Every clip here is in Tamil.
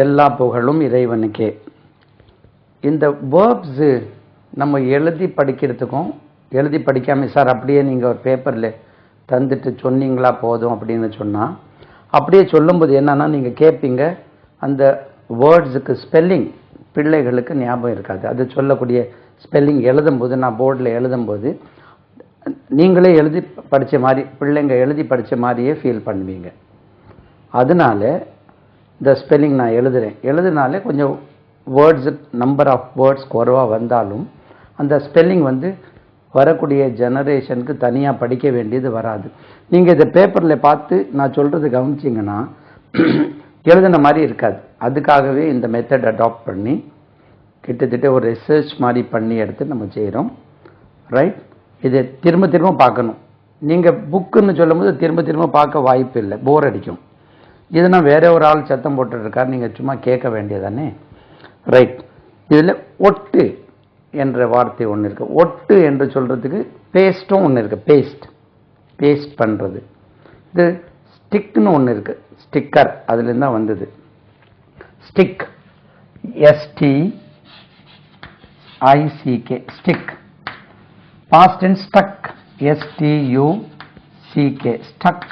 எல்லா புகழும் இறைவனுக்கே. இந்த வேர்ப்ஸு நம்ம எழுதி படிக்கிறதுக்கும் எழுதி படிக்காமல் சார் அப்படியே நீங்கள் ஒரு பேப்பரில் தந்துட்டு சொன்னீங்களா போதும் அப்படின்னு சொன்னால், அப்படியே சொல்லும்போது என்னன்னா நீங்கள் கேட்பீங்க, அந்த வேர்ட்ஸுக்கு ஸ்பெல்லிங் பிள்ளைகளுக்கு ஞாபகம் இருக்காது. அது சொல்லக்கூடிய ஸ்பெல்லிங் எழுதும்போது, நான் போர்டில் எழுதும்போது நீங்களே எழுதி படித்த மாதிரி, பிள்ளைங்க எழுதி படித்த மாதிரியே ஃபீல் பண்ணுவீங்க. அதனால இந்த ஸ்பெல்லிங் நான் எழுதுனாலே கொஞ்சம் வேர்ட்ஸு நம்பர் ஆஃப் வேர்ட்ஸ் குறைவாக வந்தாலும் அந்த ஸ்பெல்லிங் வரக்கூடிய ஜெனரேஷனுக்கு தனியாக படிக்க வேண்டியது வராது. நீங்கள் இதை பேப்பரில் பார்த்து நான் சொல்கிறது கவனிச்சிங்கன்னா எழுதின மாதிரி இருக்காது. அதுக்காகவே இந்த மெத்தட் அடாப்ட் பண்ணி கிட்டத்தட்ட ஒரு ரிசர்ச் மாதிரி பண்ணி எடுத்து நம்ம செய்கிறோம். ரைட், இதை திரும்ப திரும்ப பார்க்கணும். நீங்கள் புக்குன்னு சொல்லும்போது திரும்ப திரும்ப பார்க்க வாய்ப்பு இல்லை, போர் அடிக்கும். இதுனா வேற ஒரு ஆள் சத்தம் போட்டுருக்கார், நீங்கள் சும்மா கேட்க வேண்டியதானே. ரைட், இதில் ஒட்டு என்ற வார்த்தை ஒன்று இருக்குது. ஒட்டு என்று சொல்கிறதுக்கு பேஸ்ட்டும் ஒன்று இருக்குது. பேஸ்ட் பண்ணுறது. இது ஸ்டிக்னு ஒன்று இருக்குது. ஸ்டிக்கர் அதுலேருந்து தான் வந்தது. Stick, STICK, stick. Past tense stuck, STUCK, stuck.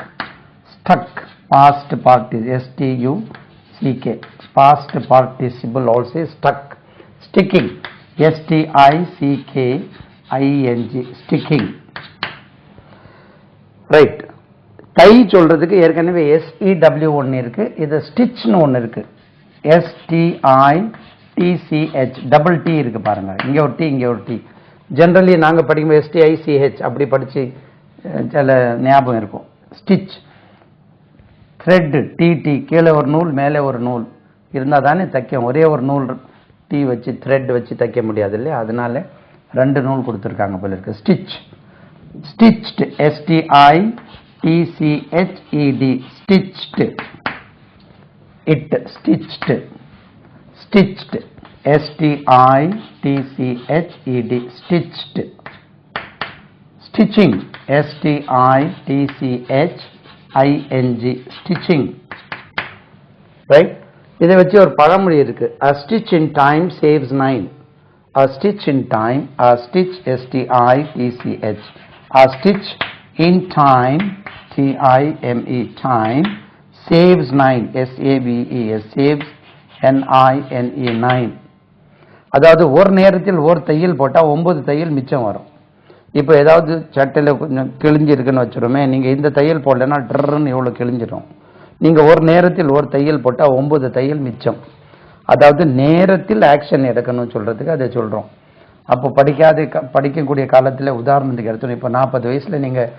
Past participle, STUCK. Past participle also stuck. Sticking, STICKING, sticking. Right. தை சொல்றதுக்கு ஏற்கனவே SEW ஒன்று இருக்கு. இது ஸ்டிச்னு ஒன்று இருக்கு. STITCH, டபுள் T இருக்கு பாருங்க. இங்கே ஒரு T, இங்கே ஒரு T. ஜென்ரலி நாங்கள் படிக்கும்போது STICH அப்படி படிச்சு சில ஞாபகம் இருக்கும். ஸ்டிச். த்ரெட், TT, கீழே ஒரு நூல் மேலே ஒரு நூல் இருந்தால் தானே தைக்கும். ஒரே ஒரு நூல் T வச்சு த்ரெட் வச்சு தைக்க முடியாது இல்லையா, அதனால ரெண்டு நூல் கொடுத்துருக்காங்க போல இருக்கு. Stitch, stitched, STITCHED, stitched. It, stitched. Stitched, STITCHED, stitched. Stitching, STITCHING, stitching. Right? இதை வச்சு ஒரு பழமொழி இருக்கு. A stitch in time saves 9. A stitch in time, a stitch, STITCH. A stitch in time, TIME, time, saves 9, SAVES, saves NINE, 9. அதாவது ஒரு நேரத்தில் ஒரு தையல் போட்டால் 9 தையல் மிச்சம் வரும். இப்போ ஏதாவது சட்டையில் கொஞ்சம் கிழிஞ்சிருக்குன்னு வச்சுருமே, நீங்கள் இந்த தையல் போடலைன்னா ட்ரன்னு எவ்வளோ கிழிஞ்சிடும். நீங்கள் ஒரு நேரத்தில் ஒரு தையல் போட்டால் 9 தையல் மிச்சம். அதாவது நேரத்தில் ஆக்ஷன் எடுக்கணும்னு சொல்கிறதுக்கு அதை சொல்கிறோம். அப்போ படிக்கக்கூடிய காலத்தில் உதாரணத்துக்கு எடுத்தோம். இப்போ 40 வயசில் நீங்கள்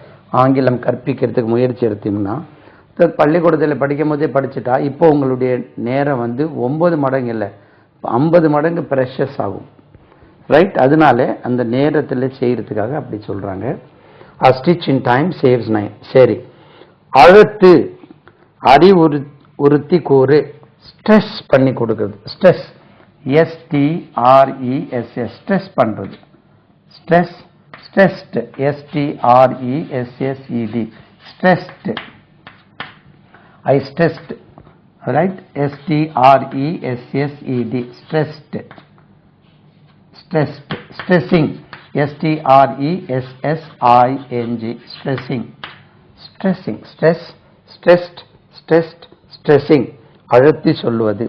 ஆங்கிலம் கற்பிக்கிறதுக்கு முயற்சி எடுத்தீங்கன்னா, பள்ளிக்கூடத்தில் படிக்கும் போதே படிச்சுட்டா இப்போ உங்களுடைய நேரம் 9 மடங்கு இல்லை 50 மடங்கு ப்ரெஷஸ் ஆகும். ரைட், அதனால அந்த நேரத்தில் செய்யறதுக்காக அப்படி சொல்றாங்க. A stitch in time saves 9. சரி, அழுத்து, அறிவுறுத்தி கூறு, ஸ்ட்ரெஸ் பண்ணி கொடுக்கிறது. ஸ்ட்ரெஸ், STRESS, ஸ்ட்ரெஸ் பண்றது. Stress, stressed, STRESSED, stressed. I stressed, right, STRESSED, stressed. Stressed, stressing, STRESSING, stressing. Stressing, stress, stressed, stressed, stressing, அழுத்தி சொல்லுவது.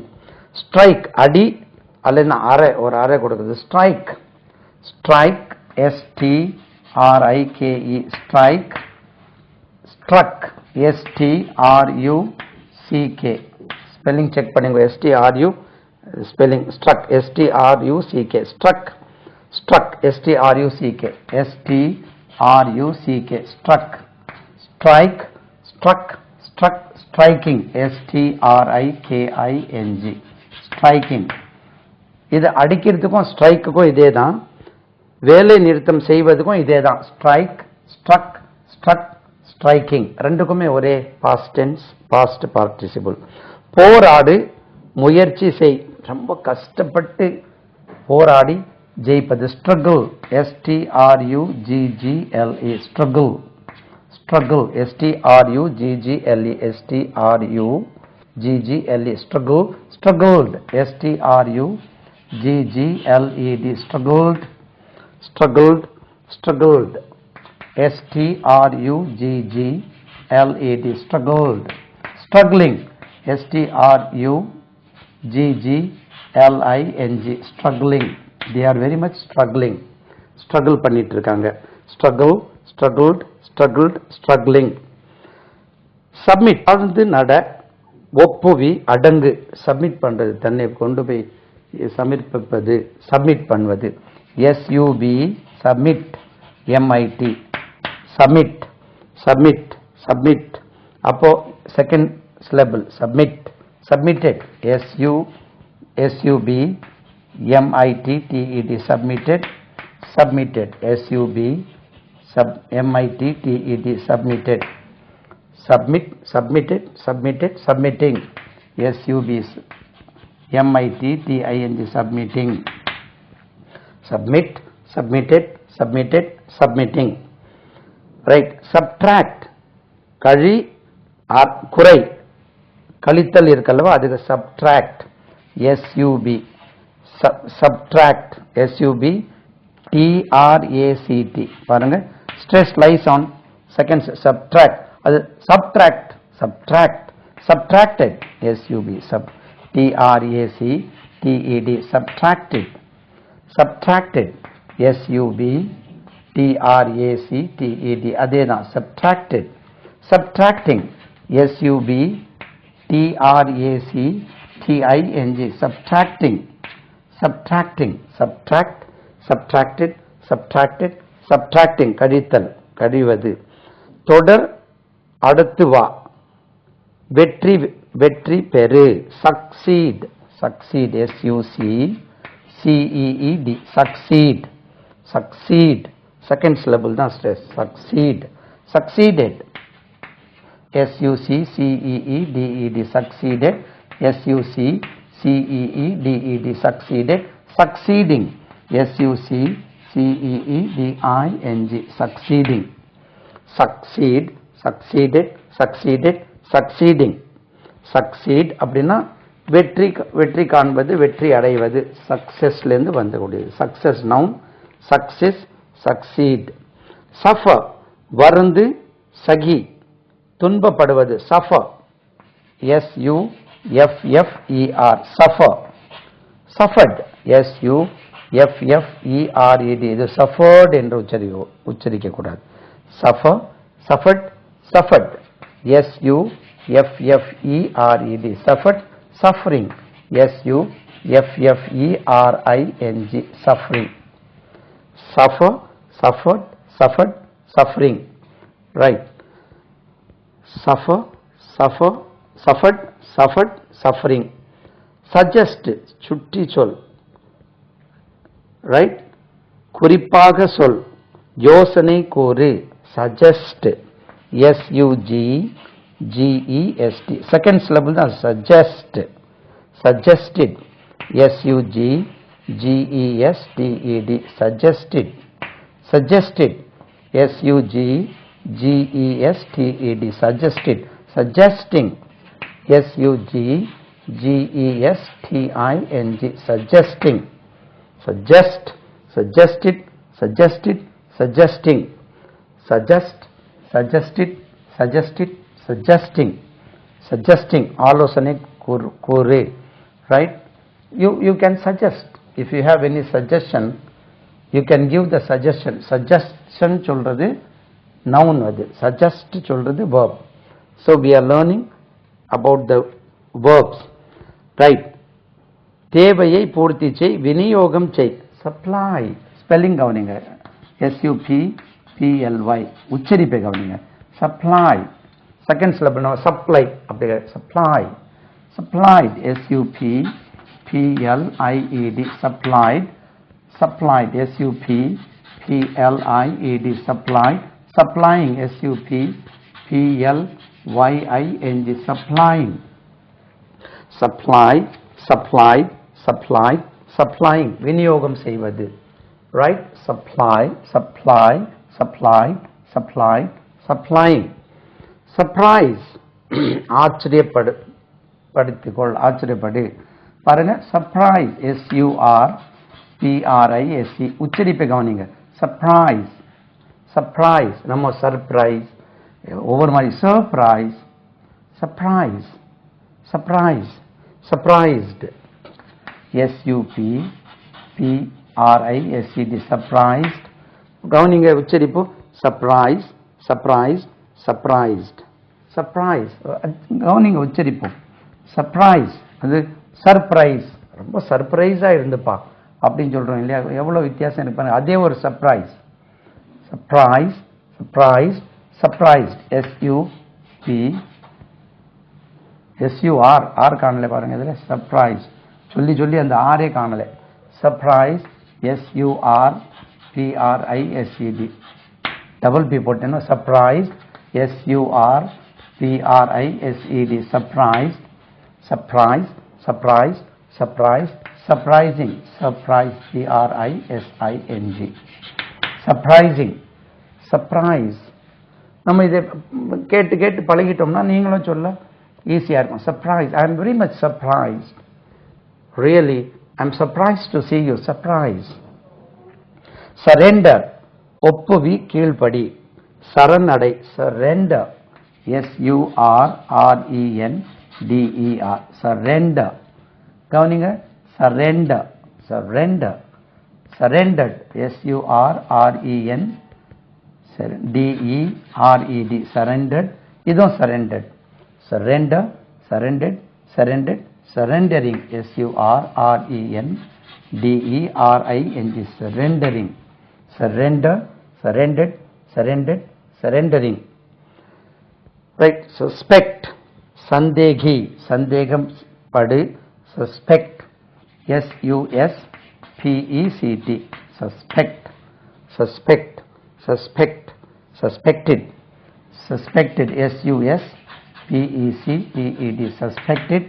ஸ்ட்ரைக், அடி அல்லது ஒரு அறை கொடுக்குது. Strike, strike, STRIKE, strike. Struck, STRUCK, spelling check பண்ணுங்க. STRU spelling struck, STRUCK, struck, struck, STRUCK, STRUCK, struck. Strike, struck, struck, striking, STRIKING, striking. இது அடிக்கிறதுக்கும் ஸ்ட்ரைக்குக்கும் இதே தான், வேலை நிறுத்தம் செய்வதுக்கும் இதே தான். ஸ்ட்ரைக், ஸ்ட்ரக், ஸ்ட்ரக், ஸ்ட்ரைக்கிங் ரெண்டுக்குமே ஒரே பாஸ்ட் டென்ஸ், பாஸ்ட் பார்ட்டிசிபிள். போராடு, முயற்சி செய், ரொம்ப கஷ்டப்பட்டு போராடி ஜெயிப்பது. Struggle, STRUGGLE, struggle. Struggle, STRUGGLE, STRUGGLE, G-G-L-E, struggle, struggled, S-T-R-U-G-G-L-E-D, struggled, struggled, struggled, S-T-R-U-G-G-L-E-D, struggled, struggling, S-T-R-U-G-G-L-I-N-G, struggling. They are very much struggling. Struggle பண்ணிட்டு இருக்காங்க. Struggle, struggled, struggled, struggling. Submit. ஆழ்ந்து நட, ஒப்புவி, அடங்கு. சப்மிட் பண்றது, தன்னை கொண்டு போய் சமர்ப்பிப்பது, சப்மிட் பண்ணுவது. SUB, submit, MIT, submit, submit, submit. அப்போ second syllable, submit, submitted, SUB, MITTED, submitted, submitted, SUB, MITTED, submitted, submit, submitted, submitted, submitting, SUB, MITTING, submitting, submit, submitted, submitted, submitting. Right. Subtract, கழி, குறை, கழித்தல் இருக்கல்லவா, அதுக்கு subtract, SUB, subtract, SUB, TRACT. பாருங்க, stress lies on second, subtract, அது subtract, subtract, subtracted, SUB, TRACTED, subtracted, subtracted, SUB, TRACTED, அதே தான், subtracted, subtracting, SUB, TRACTING, subtracting, subtracting, subtract, subtracted, subtracted, subtracting, கழித்தல், கழிவது. தொடர், அடுத்து வா, வெற்றி, வெற்றி பெறு, succeed, succeed, SUCCEED, succeed, succeed, second syllable தான் stress, succeed, succeeded, SUCCEEDED, succeeded, SUCCEEDED, succeeded, succeeding, SUCCEEDING, succeeding, succeed, succeeded, succeeded, succeeding, succeed அப்படின்னா வெற்றி, வெற்றி காண்பது, வெற்றி அடைவது, சக்சஸ்லேருந்து வந்துக்கூடியது, success noun, success, succeed. Suffer, வருந்து, சகி, துன்பப்படுவது, suffer, SUFFER, suffer, suffered, SUFFERED, இது சஃபர்ட் என்று உச்சரிக்க கூடாது, suffer, suffered, suffered, SUFFERED, suffered, suffering, SUFFERING, suffering, suffer, suffered, suffered, suffering, right, suffer, suffer, suffered, suffered, suffering. Suggest, சுட்டி சொல், right, குறிப்பாக சொல், யோசனை கூறு, suggest, SUGGEST, second syllable தான் suggest, suggested, SUGGESTED, suggested, suggested, SUGGESTED, suggested, suggesting, SUGGESTING, suggesting, suggest, suggested, suggested, suggesting, suggest, suggested, suggested, suggesting, suggesting, ஆலோசனை கூறு, right. You can suggest, if you have any suggestion, you can give the suggestion. Suggestion சொல்றது noun, அது suggest சொல்றது verb. So we are learning about the verbs, right. தேவையை பூர்த்தி செய், விநியோகம் செய், supply, spelling கவனிங்க, SUPPLY, உச்சரிப்பை கவனிங்க, supply, second syllable now, supply, அப்படியே supply, supplied, SUPPLIED, supplied, supplied, SUPPLIED, supplied, supplying, SUPPLYING, supplying, supply, supplied, supplied, supplying, விநியோகம் செய்வது, right, supply, supply, supplied, supplied, supplying. Surprise, ஆச்சரியப்படு, ஆச்சரியப்படுத்திக்கொள், ஆச்சரியப்படு. பாருங்க, சர்ப்ரைஸ், SURPRISE, உச்சரிப்பை கவனிங்க. சர்ப்ரைஸ், சர்ப்ரைஸ், நம்ம சர்ப்ரைஸ் ஒவ்வொரு மாதிரி. Surprise, surprise, surprise, surprised, SUPPRISED, surprised. கவனிங்க உச்சரிப்பு. Surprise, surprise, surprised, surprise. கவனிங்க உச்சரிப்பு. சர்ப்ரைஸ் அது சர்ப்ரைஸ், ரொம்ப சர்ப்ரைஸாக இருந்துப்பா அப்படின்னு சொல்கிறோம் இல்லையா, எவ்வளோ வித்தியாசம் இருப்பாங்க. அதே ஒரு surprise. Surprise, surprise, surprised, SUR காணல பாருங்க இதில். சர்ப்ரைஸ் சொல்லி சொல்லி அந்த ஆரே காணல. சர்ப்ரைஸ், SURPRISED, டபுள் பி போட்டேன்னா surprise, SURPRISED, surprise, surprise, surprise, surprise, surprising, surprise, PRISING, surprising, surprise. நம்ம இதை கேட்டு கேட்டு பழகிட்டோம்னா நீங்களும் சொல்ல ஈஸியாக இருக்கும். Surprise, I am very much surprised, really I am surprised to see you, surprise. Surrender, ஒப்புவி, கீழ்ப்படி. சரணடை, சரெண்டர், SURRENDER, சரெண்டர். கவனிங்க, சரெண்டர், சரெண்டர், சரெண்டர்ட், SURRENDERED, சரெண்டர்ட். இதுவும் சரெண்டர்ட். சரெண்டர், சரெண்டர்ட், சரெண்டர்ட், சரெண்டரிங், SURRENDERING, சரெண்டரிங். சரெண்டர், சரெண்டர்ட், சரெண்டர்ட், சரெண்டரிங். ரைட். சஸ்பெக்ட், சந்தேகி, சந்தேகம் படு. Suspect, SUSPECT, suspect, suspect, suspect, suspected, suspected, SUSPECTED, suspected,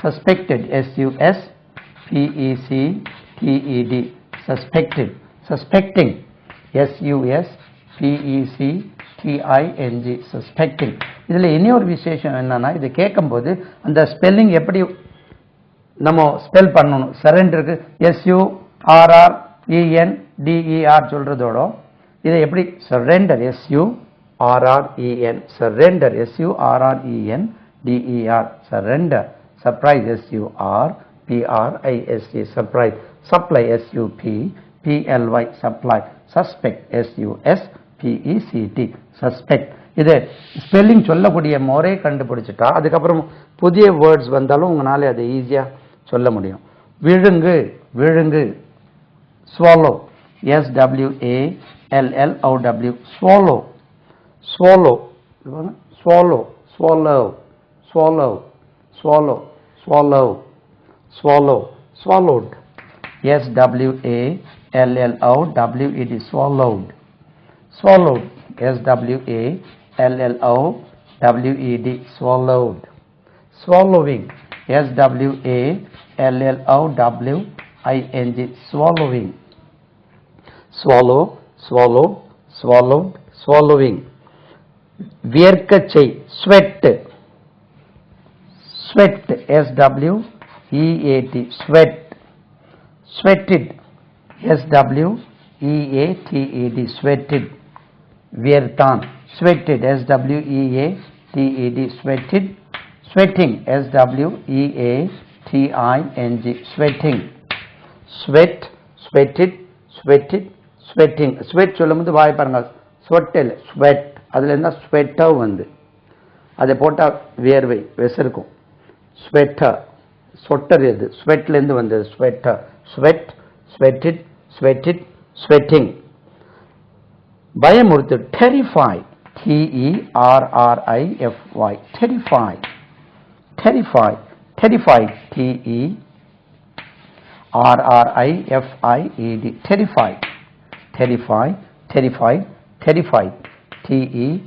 suspected, SUSPECTED, suspected, suspecting, SUSPECTING, suspecting. இதில் இன்னொரு விசேஷம் என்னன்னா, இது கேட்கும்போது அந்த ஸ்பெல்லிங் எப்படி நம்ம ஸ்பெல் பண்ணணும். சரெண்டருக்கு SURRENDER சொல்றதோட இதை எப்படி surrender, SURREN, surrender, SURRENDER, surrender. Surprise, SURPRISE, surprise. Supply, SUPPLY, supply. Suspect, SUSPECT, suspect. இது ஸ்பெல்லிங் சொல்லக்கூடிய முறை கண்டுபிடிச்சிட்டா அதுக்கப்புறம் புதிய வேர்ட்ஸ் வந்தாலும் உங்களால அதை ஈஸியாக சொல்ல முடியும். விழுங்கு, விழுங்கு. swallow, SWALLOW, swallow, swallow, swallow, swallow, swallow, swallow, swallow, swallow, swallowed, SWALLOWED, swallowed, swallowed, SWALLOWED, swallowed, swallowing, SWALLOWING, swallowing, swallow, swallowed, swallowed, swallowing. வியர்க்கச் செய், sweat, sweat, SWEAT, sweat, sweated, SWEATED, sweated. வியர்த்தான், sweated, SWEATED, sweated. sweating, SWEATING, sweating. sweat, sweated, sweated, sweating. sweat சொல்லும்போது வாய் பாருங்க, sweat இல்லை, sweat. அதில் என்ன ஸ்வெட்டர் வந்து அதை போட்டால் வியர்வை விசருக்கும். ஸ்வெட்டர், சொட்டர். எது ஸ்வெட்லேருந்து வந்தது, sweater. Sweat, sweated, sweated, sweating. பயமுறுத்து, terrify, TERRIFY, terrify, terrify, terrified, TERRIFIED, terrified, terrify, terrified, terrified, TERRIFIED,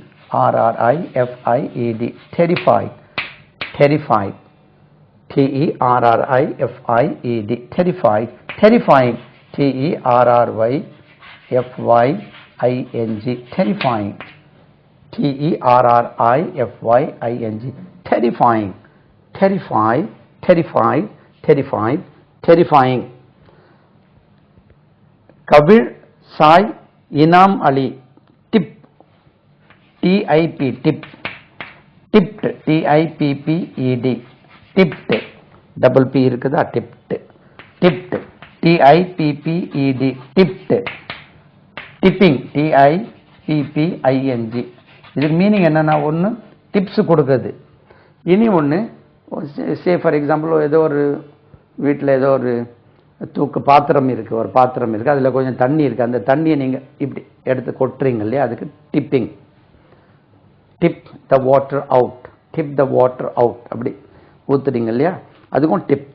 terrified, terrified, TERRIFIED, terrified, terrifying, TERRYFYING, terrifying, TERRIFYING, terrifying, terrify, terrified, terrified, terrifying. கவிழ் சாய் இனாம் அலி tip TIP tip, tipped TIPPED, tipped, double P இருக்குதா, tipped, tipped TIPPED, tipped, tipping TIPPING. இதுக்கு மீனிங் என்னன்னா, ஒன்று டிப்ஸ் கொடுக்குது, இனி ஒன்று சே ஃபார் எக்ஸாம்பிள் ஏதோ ஒரு வீட்டில் ஏதோ ஒரு தூக்கு பாத்திரம் இருக்குது, ஒரு பாத்திரம் இருக்குது, அதில் கொஞ்சம் தண்ணி இருக்குது, அந்த தண்ணியை நீங்கள் இப்படி எடுத்து கொட்டுறீங்க இல்லையா, அதுக்கு dipping. Dip the water out, dip the water out, அப்படி ஊற்றுறீங்க இல்லையா, அதுக்கும் dip.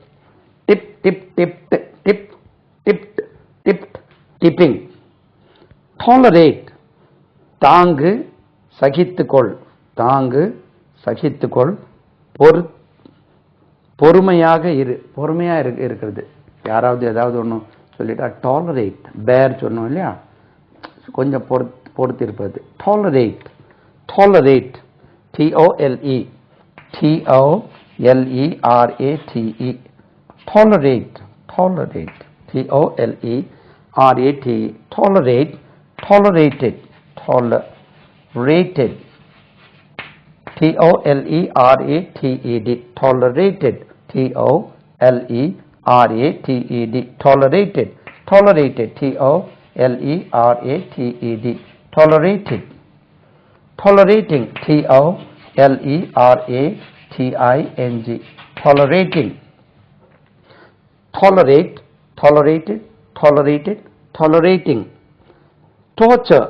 Dip dip dipped, dip dipped, dipped, dipping. Tolerate தாங்கு சகித்துக்கொள், தாங்கு சகித்துக்கொள். பொறுமையாக இரு, பொறுமையாக இருக்கிறது. யாராவது ஏதாவது ஒன்று சொல்லிட்டா டாலரேட், பேர் சொன்னோம் இல்லையா, கொஞ்சம் பொறுத்து இருப்பது. Tolerate, tolerate TOLE, TOLERATE, tolerate, tolerate TOLERATE, tolerate, tolerated, tolerated TOLERATED, tolerated TOLERATED, tolerated, tolerated TOLERATED, tolerated, tolerating TOLERATING, tolerating. Tolerate, tolerated, tolerated, tolerating. Torture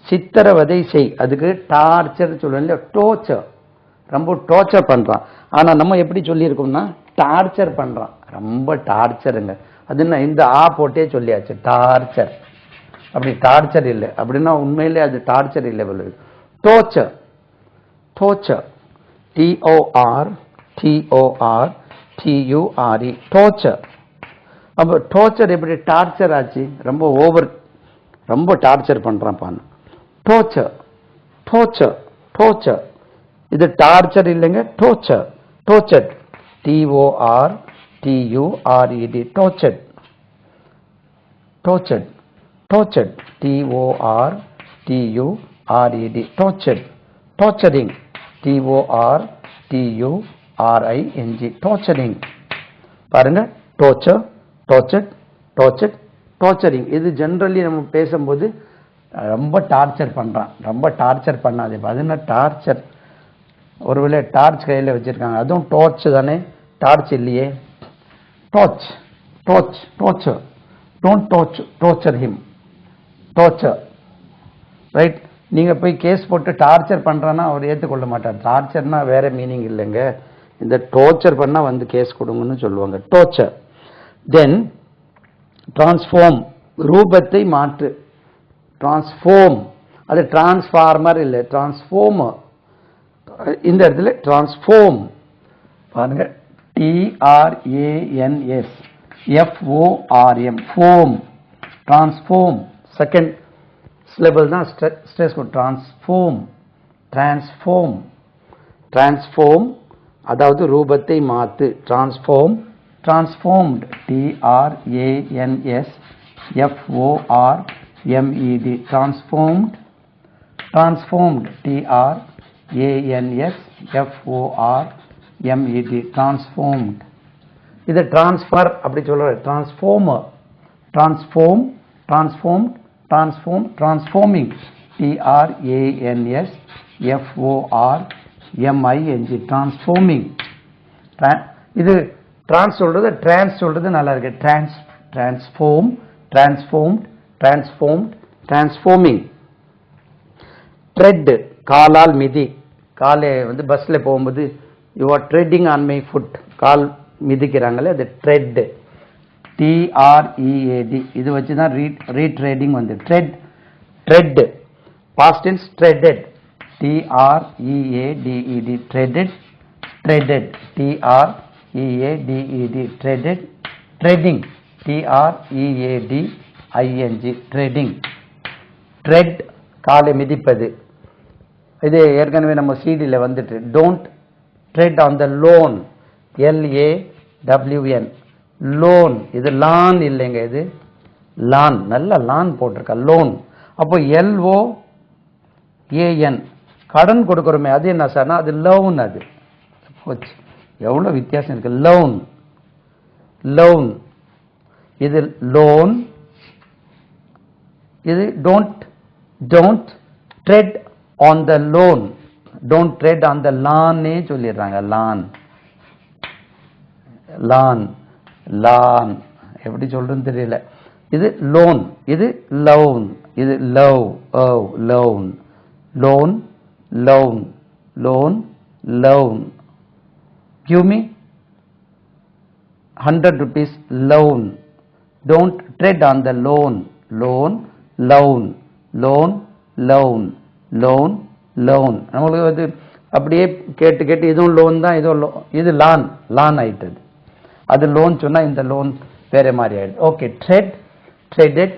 சித்திரவதை செய், அதுக்கு டார்ச்சர் சொல்லுவோம். டோர்ச்சர், ரொம்ப டார்ச்சர் பண்ணுறான். ஆனால் நம்ம எப்படி சொல்லியிருக்கோம்னா டார்ச்சர் பண்ணுறான், ரொம்ப டார்ச்சருங்க. அதுன்னா இந்த போட்டே சொல்லியாச்சு, டார்ச்சர். அப்படி டார்ச்சர் இல்லை அப்படின்னா உண்மையிலே அது டார்ச்சர் இல்லை. Torture, torture TORTORTURE, torture. அப்போ டோர்ச்சர் எப்படி டார்ச்சர் ஆச்சு, ரொம்ப ஓவர், ரொம்ப டார்ச்சர் பண்ணுறான் பான்னு. Torture, torture, torture. இது டார்ச்சர் இல்லைங்க, torture. டோர்ச்சர்ட் TORTURED, டோர்ச்சர்ட், டோர்ச்சர்ட், டோர்ச்சர்ட் TORTURED, டோர்ச்சர்ட். Torturing TORTURING, torturing. பாருங்க, டோர்ச்சர், டார்ச்சர்ட், டார்ச்சர்ட், டார்ச்சரிங். இது ஜென்ரலி நம்ம பேசும்போது ரொம்ப டார்ச்சர் பண்ணுறான், ரொம்ப டார்ச்சர் பண்ணாது. அது என்ன டார்ச்சர், ஒருவேளை டார்ச் கையில் வச்சுருக்காங்க, அதுவும் டார்ச் தானே, டார்ச் இல்லையே. Torch, torch, torture. Don't torch, torture him, torture. Right. நீங்கள் போய் கேஸ் போட்டு டார்ச்சர் பண்ணுறான்னா அவர் ஏற்றுக்கொள்ள மாட்டார். டார்ச்சர்னா வேறு மீனிங் இல்லைங்க, இந்த டார்ச்சர் பண்ணால் வந்து கேஸ் கொடுங்கன்னு சொல்லுவாங்க. டார்ச்சர். தென் டிரான்ஸ்ஃபார்ம், ரூபத்தை மாற்று. டிரான்ஸ்ஃபார்ம், அது டிரான்ஸ்ஃபார்மர் இல்லை, டிரான்ஸ்ஃபார்மர். இந்த இடத்துல டிரான்ஸ்ஃபார்ம் பாருங்க, TRANSFORM, foam, transform. Second syllable தான் ஸ்ட்ரெஸ். டிரான்ஸ்ஃபார்ம், டிரான்ஸ்ஃபார்ம், டிரான்ஸ்ஃபார்ம் அதாவது ரூபத்தை மாற்று. Transform, transformed TRANSFORMED, transformed, transformed TRANSFORMED, transformed. இது டிரான்ஸ்ஃபர் அப்படி சொல்ற. Transformer, transform, transformed, transform, transforming TRANSFORMING, transforming. இது டிரான்ஸ் சொல்றது, டிரான்ஸ் சொல்றது நல்லா இருக்கு. Transform, transformed, transformed, transforming. Tread, காலால் மிதி. காலை வந்து பஸ்ஸில் போகும்போது you are ட்ரெட்டிங் on my foot, கால் மிதிக்கிறாங்களே, அது ட்ரெட். TREAD, இது வச்சு தான் ரீட்ரேடிங் வந்து. Thread, thread past tense, treaded TREADED, treaded, treaded TREADED, treaded. Treading TREADING, treading. Tread, காலை மிதிப்பது. இது ஏற்கனவே நம்ம சிடியில் வந்துட்டு. Don't tread on the lawn, LAWN lawn. இது லான் இல்லைங்க, இது லான். நல்ல லான் போட்டிருக்க லோன். அப்போ LOAN கடன் கொடுக்குறோமே அது என்ன சார்னா அது லோன். அது போச்சு, எவ்வளோ வித்தியாசம் இருக்கு. லோன் லோன், இது லோன். இது don't tread on the lawn, don't tread on the லான்னே சொல்லிடுறாங்க. லான் லான் லான் எப்படி சொல்றதுன்னு தெரியல. இது லோன், இது லோன், இது love loan loan loan loan loan. Give me 100 rupees loan. Don't tread on the loan. Loan loan loan loan loan loan. நம்மளுக்கு அது அப்படியே கேட்டு கேட்டு இதுவும் லோன் தான், இது லான் லான் ஆயிட்டது. அது லோன் சொன்னா இந்த லோன் வேற மாதிரி ஆயிடுது. Okay, tread treaded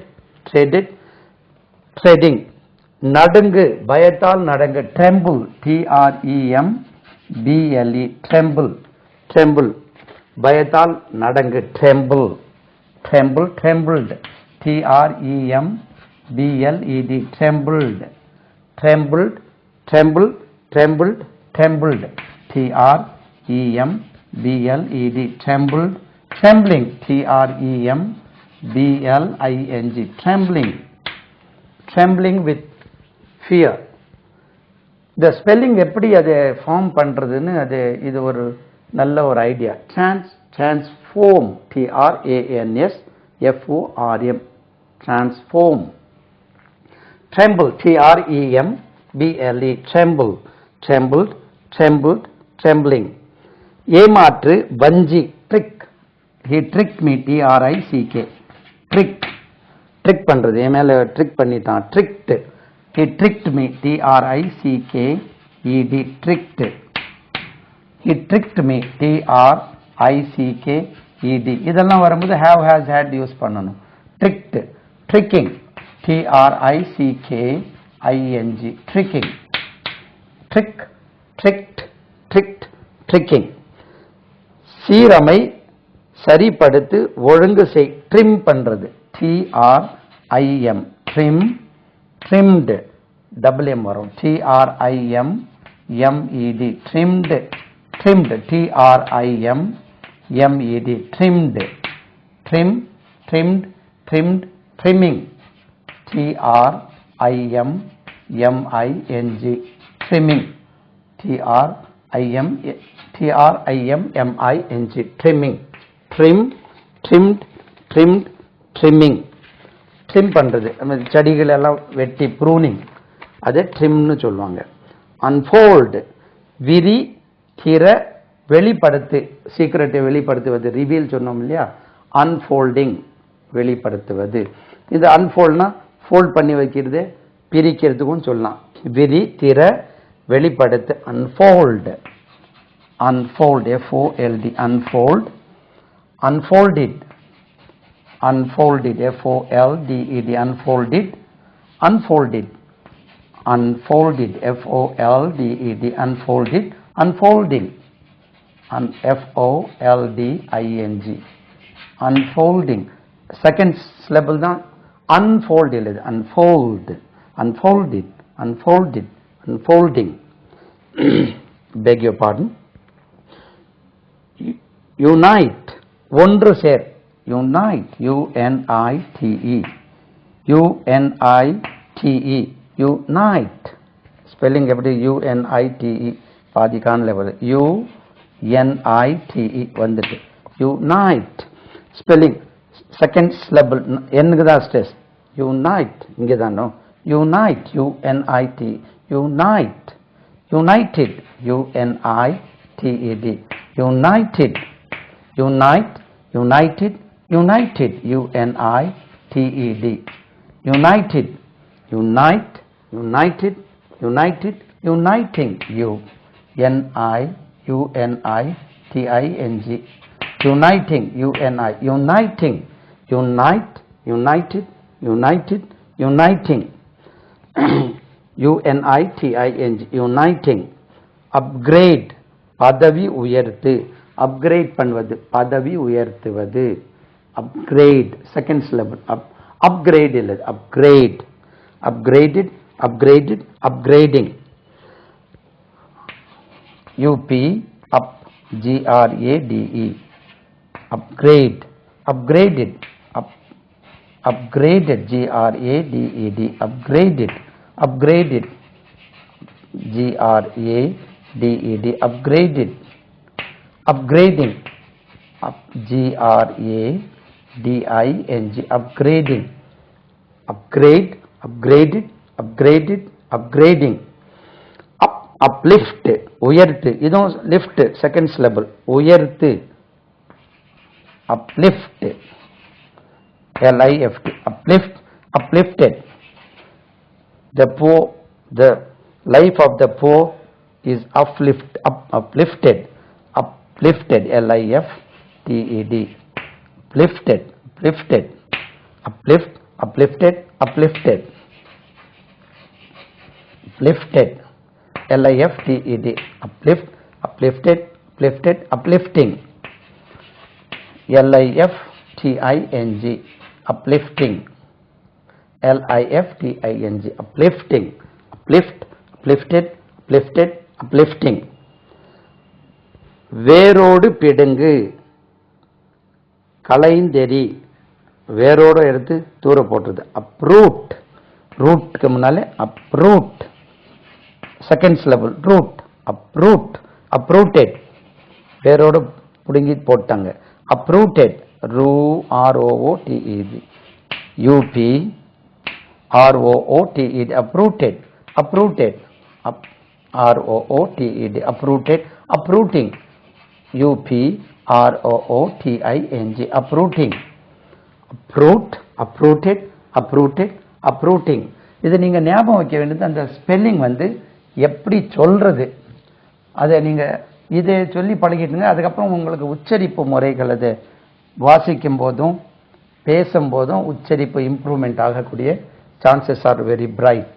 treaded treading. நடுங்கு, பயத்தால் நடுங்கு. ட்ரெம்பிள் TREMBLE ட்ரெம்பிள் ட்ரெம்பிள், பயத்தால் நடங்கு. Tremble tremble trembled TREMBLED trembled trembled tremble trembled trembled TREMBLED trembled. Trembling TREMBLING trembling trembling with fear. இந்த ஸ்பெல்லிங் எப்படி அதை ஃபார்ம் பண்றதுன்னு இது ஒரு நல்ல ஒரு idea. Transform TRANSFORM transform. Tremble TREMBLE tremble trembled trembled trembling. ஏமாற்று, வஞ்சி. Trick, he tricked me TRICK trick, trick பண்றது, என் மேல ட்ரிக் பண்ணிட்டான். Tricked, he tricked me TRICKED tricked, he tricked me TRICKED. இதெல்லாம் வரும்போது have has had யூஸ் பண்ணணும். tricked, tricking TRICKING tricking, trick, tricked, tricked, tricking. சீரமை, சரிப்படுத்து, ஒழுங்கு செய். ட்ரிம் பண்றது TRIM trim, trimmed, double M வரும். TRIMMED trimmed, trimmed TRIMMED trimmed, trim, trimmed, trimmed, trimming TRIMMING trimming TRIMMING trimming. trim, trimmed, trimmed, trimming. Trim பண்றது, செடிகள் எல்லாம் வெட்டி ப்ரூனிங், அது ட்ரிம்னு சொல்லுவாங்க. அன்ஃபோல்டு, விரி, திற, வெளிப்படுத்து, சீக்கிரட்டை வெளிப்படுத்துவது. ரிவீல் சொன்னோம் இல்லையா, அன்ஃபோல்டிங் வெளிப்படுத்துவது. இந்த அன்ஃபோல்ட்னா ஃபோல்ட் பண்ணி வைக்கிறது, பிரிக்கிறதுக்கும் சொல்லலாம். விரி, திற, வெளிப்படுத்து. Unfold unfold FOLD unfold, unfolded unfolded FOLDED unfolded, unfolded unfolded FOLDED unfolded, unfolding FOLDING unfolding. Second syllable தான் unfold இல்லது, unfold, unfolded, unfolded, unfolding. Beg your pardon. Unite, ஒன்று சேர். Unite, UNITE, UNITE, unite. Spelling எப்படி? UNITE, பாதி காணல வருது. UNITE வந்துட்டு. Unite. Spelling second syllable, என்னுக்கு தான் ஸ்ட்ரெஸ். Unite, இங்கே தானோ. Unite, UNITE, unite. United, UNITED, united, unite, united, united, UNITED, united, unite, united, united, uniting, UNITING, uniting, uniting, unite, united, united, uniting. UNITING, uniting. Upgrade, பதவி உயர்த்து. அப்கிரேட் பண்ணுவது, பதவி உயர்த்துவது. Upgrade second syllable. அப்கிரேட் இல்லை, upgrade. Upgraded, upgraded, upgrading. U P up, GRADE, upgrade, upgraded, upgraded, GRADED, upgraded, upgraded, GRADED, upgraded, upgrading, GRADING, upgrading, upgrade, upgraded, upgraded, upgrading. uplift, உயர்த்து. இதுவும் lift second syllable. உயர்த்து, uplift, LIFT, uplift, uplifted. The poor, the life of the poor is uplifted, uplifted, LIFTED, uplifted, uplifted, uplift, uplifted, uplifted, uplifted, LIFTED, uplift, uplifted, uplifted, uplifting, LIFTING, uplifting, LIFTING, uplifting, uplift, uplifted, uplifted, uplifting. வேரோடு பிடுங்கு, களைந்தெறி. வேரோடு எடுத்து தூர போட்டுறது. uproot, ரூட்க்கு முன்னாலே uproot second syllable, root, uproot, uprooted. வேரோடு பிடுங்கி போட்டாங்க. uprooted, ROOTED, UP ROOTED, uprooted, uprooted, ROOTED, uprooted, uprooting, UP ROOTING, uprooting, uproot, uprooted, uprooted, uprooting. இது நீங்க ஞாபகம் வைக்க வேண்டியது அந்த ஸ்பெல்லிங் வந்து எப்படி சொல்றது, அதை நீங்க இதை சொல்லி பழகிட்டுங்க. அதுக்கப்புறம் உங்களுக்கு உச்சரிப்பு முறைகள், அது வாசிக்கும் போதும் பேசும்போதும் உச்சரிப்பு இம்ப்ரூவ்மெண்ட் ஆகக்கூடிய சான்சஸ் ஆர் வெரி பிரைட்.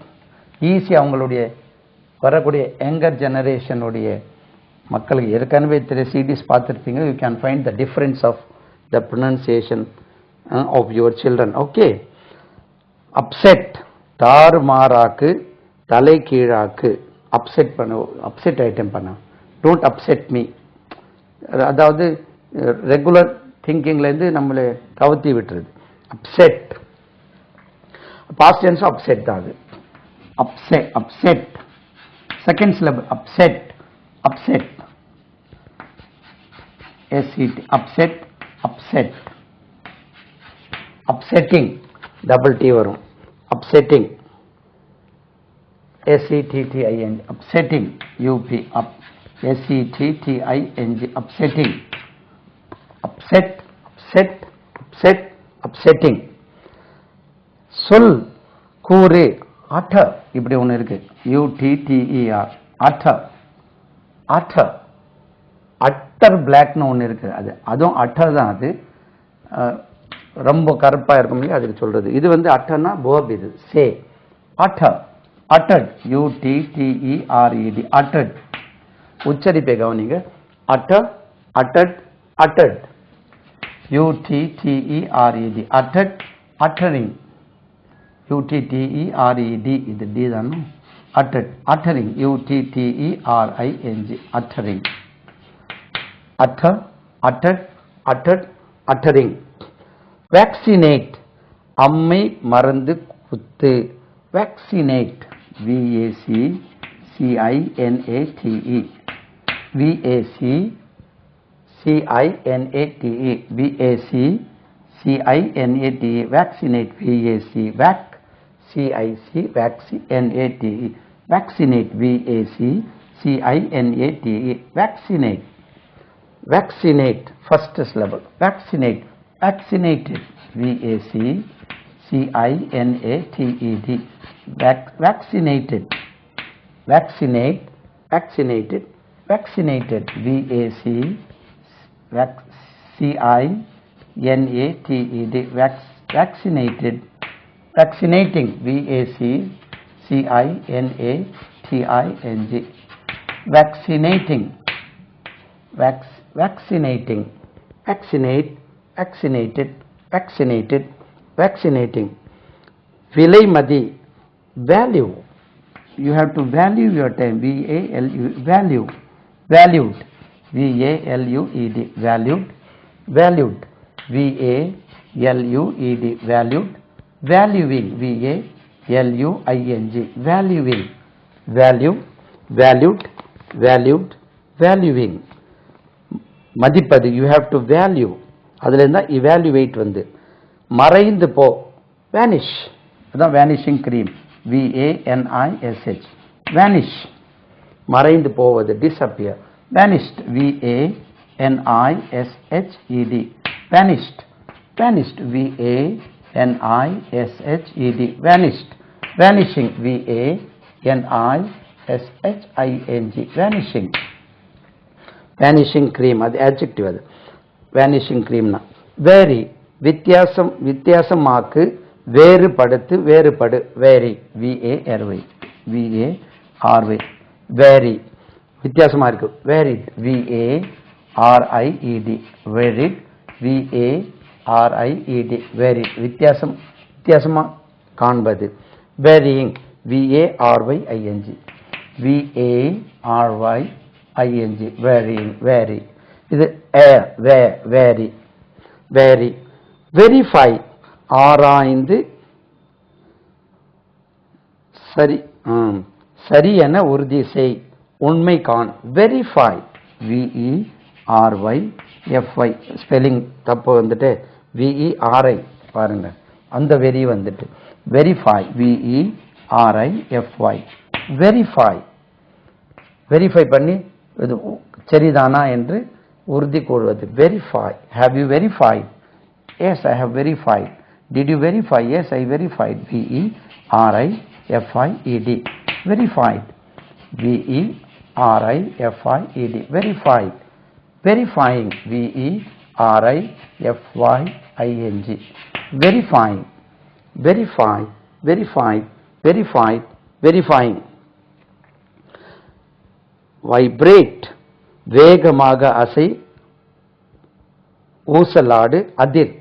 ஈஸியாக அவங்களுடைய வரக்கூடிய யங்கர் ஜெனரேஷனுடைய மக்களுக்கு ஏற்கனவே சிடிஸ் பார்த்துருப்பீங்க. You can find the difference of the pronunciation of your children. Okay. Upset, தாறுமாறாக்கு, தலை கீழாக்கு. அப்செட் பண்ண, அப்செட் ஐட்டம் பண்ண. டோன்ட் அப்செட் மீ, அதாவது ரெகுலர் திங்கிங்லேருந்து நம்மளை கவுத்தி விட்டுருது. அப்செட் பாஸ்ட் டென்ஸ் அப்செட் தான் அது. Upset, upset second syllable. Upset, upset, SET, upset, upset. Upsetting, double T வரும். Upsetting, SETTING, upsetting, UP, up, SETTING, upsetting, upset, upset, upset, upsetting. சொல், கூறு, utter, இப்படி ஒன்று இருக்கு. UTTER, utter, utter, utter blackனு ஒன்று இருக்கு. அதுவும் utter தான். அது ரொம்ப கருப்பாக இருக்கும் இல்லையா, அதுக்கு சொல்றது. இது வந்து utterனா verb. இது say, utter, uttered, UTTERED, uttered. உச்சரிப்பை கவனிங்க. utter, uttered, uttered, UTTERED, uttered, uttering, UTTERED, இது D தானே. uttered, uttering, UTTERING, uttering, utter, uttered, uttered, uttering. vaccinate, அம்மை மருந்து குத்து. vaccinate, VACCINATE, VACCINATE, vaccinate, VAC, vac, CIC, vaccinate, vaccinate, VACCINATE, vaccinate, vaccinate first syllable. vaccinate, vaccinated, VACCINATED, vaccinated, vaccinate, vaccinated, vaccinated, VACCINATED, vaccinated, vaccinating, VACCINATING, vaccinating, vaccinating, vaccinate, vaccinated, vaccinated, vaccinating. விலைமதி, value, you have to value your time, value, value, valued, valued, valued, valued, valued, valued, valuing, valuing, valuing, value, valued, valued, valuing. மதிப்பது, you have to value, அதுல இருந்தா evaluate வந்து. மறைந்து போ, vanish, அதான் vanishing cream, vanish, vanish, மறைந்து போவது, disappear. Vanished, vanished, vanished, vanished, vanished, vanished, vanishing, vanishing, vanishing. vanishing cream, அது adjective, அது vanishing cream னா. vary, வித்தியாசம், வித்தியாசமாக்கு, வேறுபடுத்து, வேறுபடு, vary, vary, vary, vary, வித்தியாசமா இருக்கு, varied, varied, varied, varied, varied, வித்தியாசம், வித்தியாசமா காண்பது. varying, varying, varying, varying, vary. இது vary, vary. verify, ஆராய்ந்து, சரி, சரி என உறுதி செய், உண்மை காண். verify, veryfy, ஸ்பெல்லிங் தப்பு வந்துட்டு very பாருங்க, அந்த வெரி வந்துட்டு verify, veryfy, verify, வெரிஃபை பண்ணி இது சரிதானா என்று உறுதி கூறுவது. verify, have you verified? Yes, I have verified. Did you verify? Yes, I verified. verified, verified, verified, verified, verifying, verifying, verifying, verify, verified, verified, verifying. vibrate, வேகமாக அசை, ஊசலாடு, அதிர்.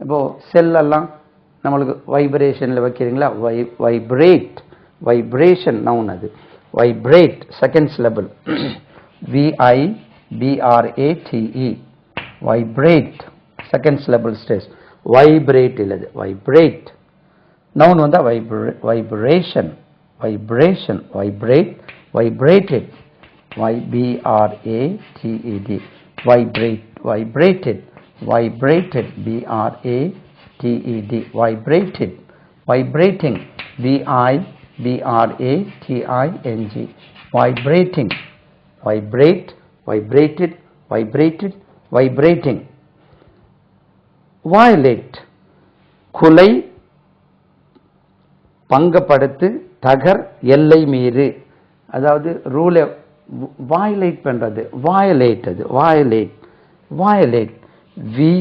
இப்போ செல்லெல்லாம் நம்மளுக்கு வைப்ரேஷனில் வைக்கிறீங்களா, வைப்ரேட், வைப்ரேஷன் நவுன் அது. Vibrate second syllable, vibrate, vibrate second syllable stay. Vibrate இல்லது, வைப்ரேட். நவுன் வந்தால் vibration, vibration, vibrate, vibrated, vibrated, vibrate, vibrated, vibrated, brated, vibrated, vibrating, vibrating, vibrating, vibrate, vibrated, vibrated, vibrating. violate, குலை, பங்கப்படுத்து, தகர், எல்லை மீறு. அதாவது ரூலை violate பண்றது, violate, அது violate, violate,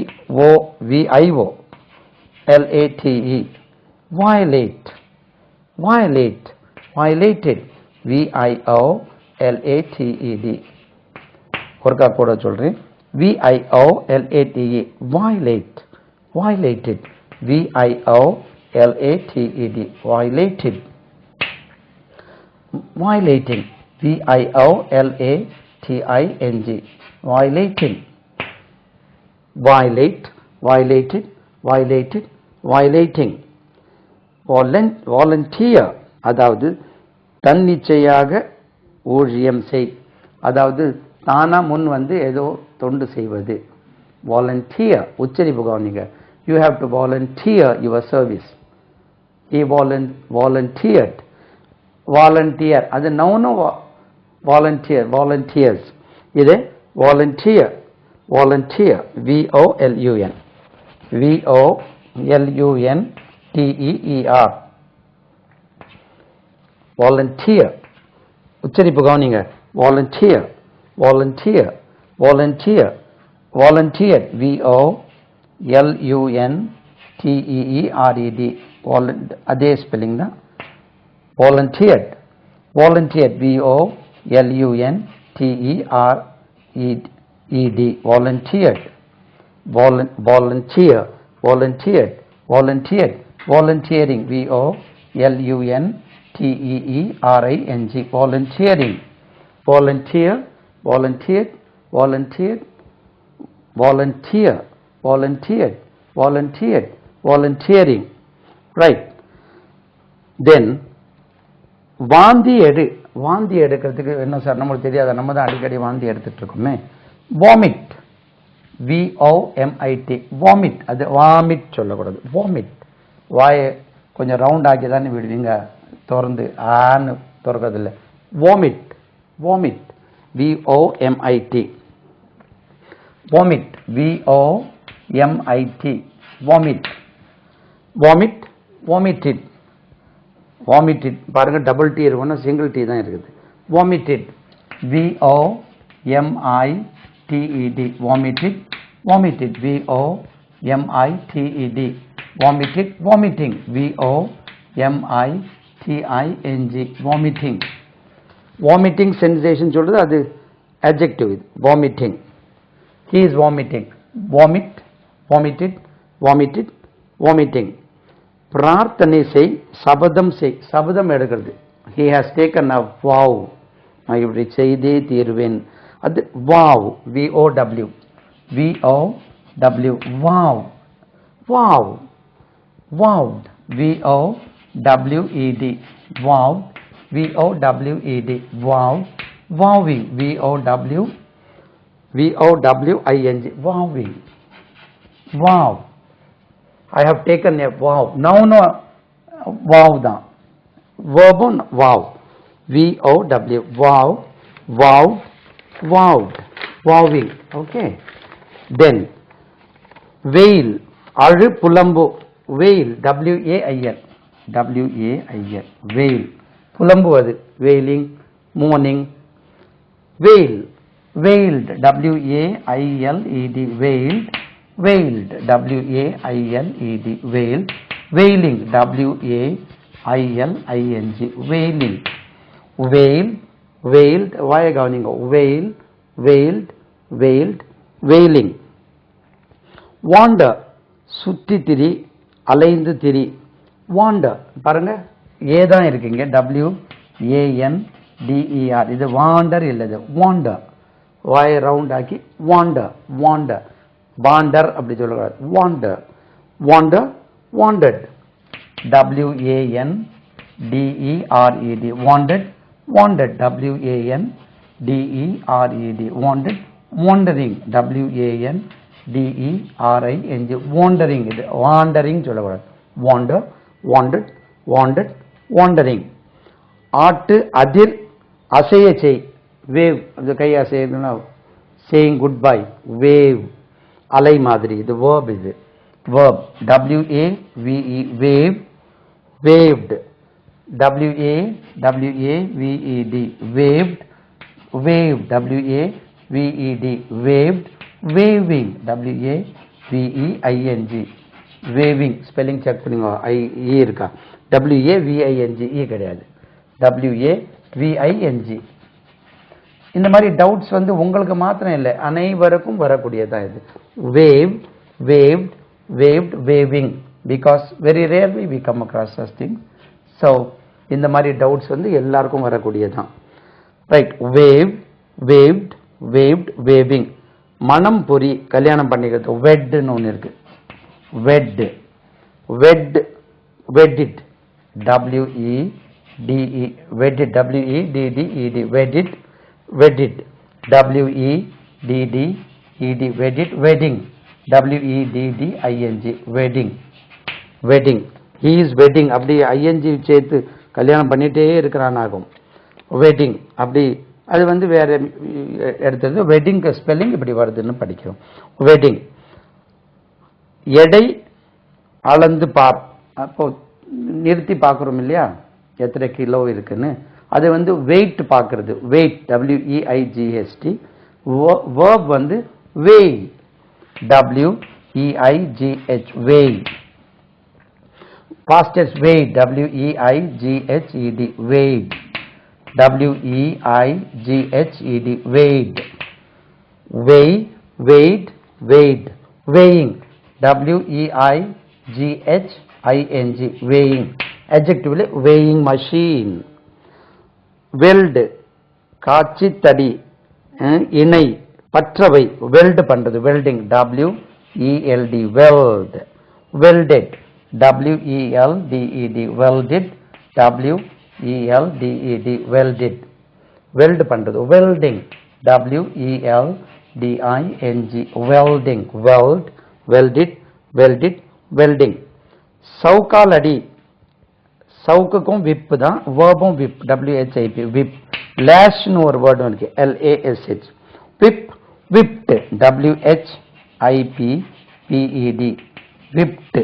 violate, violate, violate, violated, violated. ஒருக்கா கூட சொல்றேன், violate, violate, violated, violated, violated, violating, violating, violating, violate, violated, violated, violating. volunteer, அதாவது தன்னிச்சையாக ஊழியம் செய், அதாவது தானா முன் வந்து ஏதோ தொண்டு செய்வது. volunteer, உச்சரிப்பு கவனிங்க, you have to volunteer your service. he volunteered, volunteer, அது நவுனும் volunteer, volunteers. இது volunteer, volunteer, volun, volunteer, volunteer. உச்சரிப்பு கவனிங்க, volunteer, volunteer, volunteer, volunteered, volunteered, அதே ஸ்பெல்லிங் தான், volunteered, volunteered, volunteered, ed, volunteered, volunteer, volunteered, volunteered, volunteering, volunteering, volunteering, volunteer, volunteered, volunteered, volunteer, volunteered, volunteered, volunteering, right? Then வாந்தி எடுக்கிறதுக்கு என்ன சார் நம்மளுக்கு தெரியாத, நம்ம தான் அடிக்கடி வாந்தி எடுத்துட்டு இருக்கோமே. Vomit, VOMIT, vomit. அது வாமிட் சொல்லக்கூடாது, வாமிட். வாயை கொஞ்சம் ரவுண்ட் ஆக்கி தானே விடுவீங்க, திறந்து ஆன்னு திறக்கிறதில்ல. Vomit, vomit, VOMIT, vomit, VOMIT, vomit, vomit, vomited, vomited. பாருங்க, டபுள் டி இருக்கணும், சிங்கிள் டி தான் இருக்குது. Vomited, VOMITED, vomited, vomited, VOMITED, vomited, vomiting, VOMITING, vomiting. Vomiting sensation சொல்றது அது adjective. Vomiting, he is vomiting, vomit, vomited, vomited, vomiting. பிரார்த்தனை செய், சபதம் செய். சபதம் எடுக்கிறது, he has taken a vow, நான் இப்படி செய்தே தீர்வேன். அது wow, VOW, VOW, wow, wow, wowed, VOWED, wow, VOWED, wow, wowing, VOWING, wowing, wow. I have taken a vow. Noun wow தான், verb wow, VOW, wow, wow, wowed, wowing. Okay. Then wail, அழு புலம்பு. wail, WAIL, WAIL, wail, புலம்பு. அது wailing, mourning. wail, wailed, WAILED, wailed, wailed, WAILED, wailed, wailing, WAILING, wailing, wail, wailed, வாயை கவனிங்க, wail, wailed, wailed, wailing. wander, சுத்தி திரி, அலைந்து திரி. wander, பாருங்க ஏதான் இருக்குங்க, WANDER, இது wander இல்லது, wander. வாயை ரவுண்ட் ஆக்கி wander, wander, wander அப்படி சொல்லக்கூடாது, wander, wander, wandered, WANDERED, wandered, wandered, WANDERED, wandered, wandering, WANDERING, wandering. இது wandering சொல்லக்கூடாது, wander, wandered, wandered, wandering. ஆட்டு அதிர், அசைய செய், wave, அந்த கை அசையதுன்னா saying goodbye, wave, அலை மாதிரி. இது verb, இது verb, WAVE, wave, waved, WAVED, waved, waved, WAVED, waved, waving, WAVEING, waving. Spelling check பண்ணுங்க, IE இருக்கா, WAVING கிடையாது, WAVING. இந்த மாதிரி டவுட்ஸ் வந்து உங்களுக்கு மாத்திரம் இல்லை, அனைவருக்கும் வரக்கூடியதான் இது. wave, waved, waved, waving, because very rarely we come across such things. So இந்த மாதிரி டவுட்ஸ் வந்து எல்லாருக்கும் வரக்கூடியதான். Right, wave, waved, waved, waving. மனம் பொறி, கல்யாணம் பண்ணிக்கிறது, வெட்னு ஒன்று இருக்கு, வெட், வெட், வெட்டிட், WEDE, wedded, WEDDED, wedded, wedded, WEDDED, wedded, wedding, WEDDING, wedding, wedding. He is wedding, அப்படி ING சேர்த்து கல்யாணம் பண்ணிட்டே இருக்கிறான் ஆகும், wedding. அப்படி அது வந்து வேற எடுத்தது. வெட்டிங் ஸ்பெல்லிங் இப்படி வருதுன்னு படிக்கிறோம், வெட்டிங். எடை, அளந்து பார். அப்போ நிறுத்தி பார்க்குறோம் இல்லையா, எத்தனை கிலோ இருக்குன்னு, அது வந்து வெயிட் பார்க்கறது, வெயிட், WEIGHT. verb வந்து weigh, WEIGH, weigh. past tense weighed, WEIGHED, weighed, WEIGHED, weighed. weigh, weighed, weighed, weighing, W-E-I-G-H-I-N-G, weighing, adjective weighing machine. weld, காட்சி தடி, இணை, பற்றவை, weld பண்றது, welding, W-E-L-D, weld, welded, W-E-L-D-E-D, welded, W-E-L-D-E-D, welded, weld பண்றது, welding, W-E-L-D-I-N-G, welding, weld, welded, welded, welding. சவுக்கால் அடி, சவுக்குக்கும் விப் தான், வேர்பும் விப், WHIP, விப். லேஷ்னு ஒரு வேர்டு இருக்கு, LASH, whip, whipped, WHIPPED, whipped,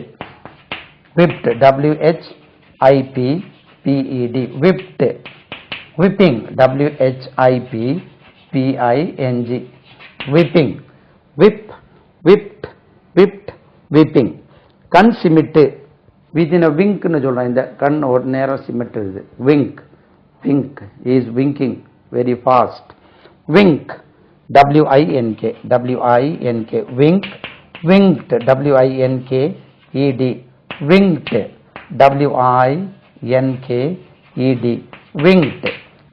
whipped, WHIPPED, whipped. whipping, WHIPPING, whipping, whip, whipped, whipped, whipping. கண் சிமிட்டு, within a wink னு சொல்றோம், இந்த கண் ஒரு நேரம் சிமிட்டுது, wink, wink, he is winking very fast, wink, W-I-N-K, W-I-N-K, wink, winked, W-I-N-K-E-D, winked, W-I-N-K-E-D, winked,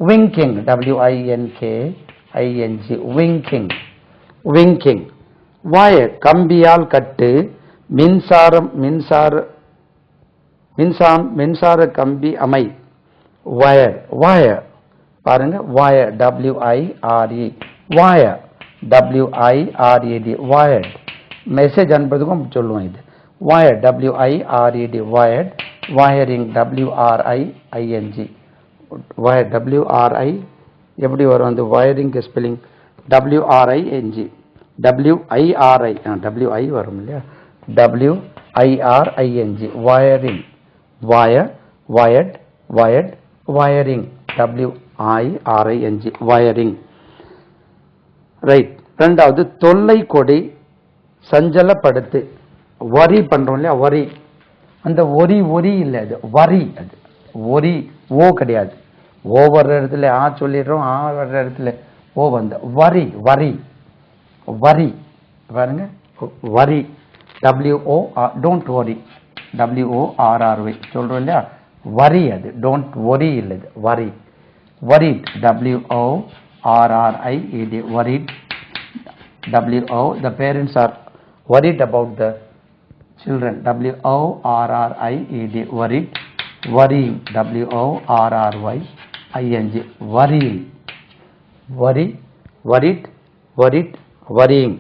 winking, W-I-N-K-I-N-G, winking, winking. wire, கம்பியால் கட்டு, மின்சாரம், மின்சார கம்பி அமை, wire, wire, பாருங்க, wire, W-I-R-E, wire, W-I-R-E-D, wired. Message அனுப்புறதுக்கும் சொல்லுவோம் இது, wire, W-I-R-E-D, wired, wiring, W-R-I-I-N-G, wire, W-R-I, எப்படி வரும் அந்த wiring spelling, W-R-I-N-G, W-I-R-I, W-I வரும் இல்லையா, W-I-R-I-N-G, wiring, wire, wired, wired, wiring, W-I-R-I-N-G, wiring. Right. ரெண்டாவது தொல்லை கொடி, சஞ்சலப்படுத்து, வரி பண்றோம் இல்லையா, வரி, அந்த ஒரி இல்லை, அது வரி, அது ஒரி, ஓ கிடையாது, ஓ வர்ற இடத்துல ஆ சொல்லிடுறோம், ஆ வர்ற இடத்துல ஓ வந்த, வரி, வரி, வரி, பாருங்க, வரி, W-O-R, டோன்ட் வரி, W-O-R-R-Y சொல்றோம் இல்லையா, வரி, அது டோன்ட் வரி இல்லை, வரி, worried, W-O-R-R-I-E-D, worried, W-O, the parents are worried about the children, W-O-R-R-I-E-D, worried, worrying, W-O-R-R-Y-I-N-G, worrying, worry, worried, worried, worrying.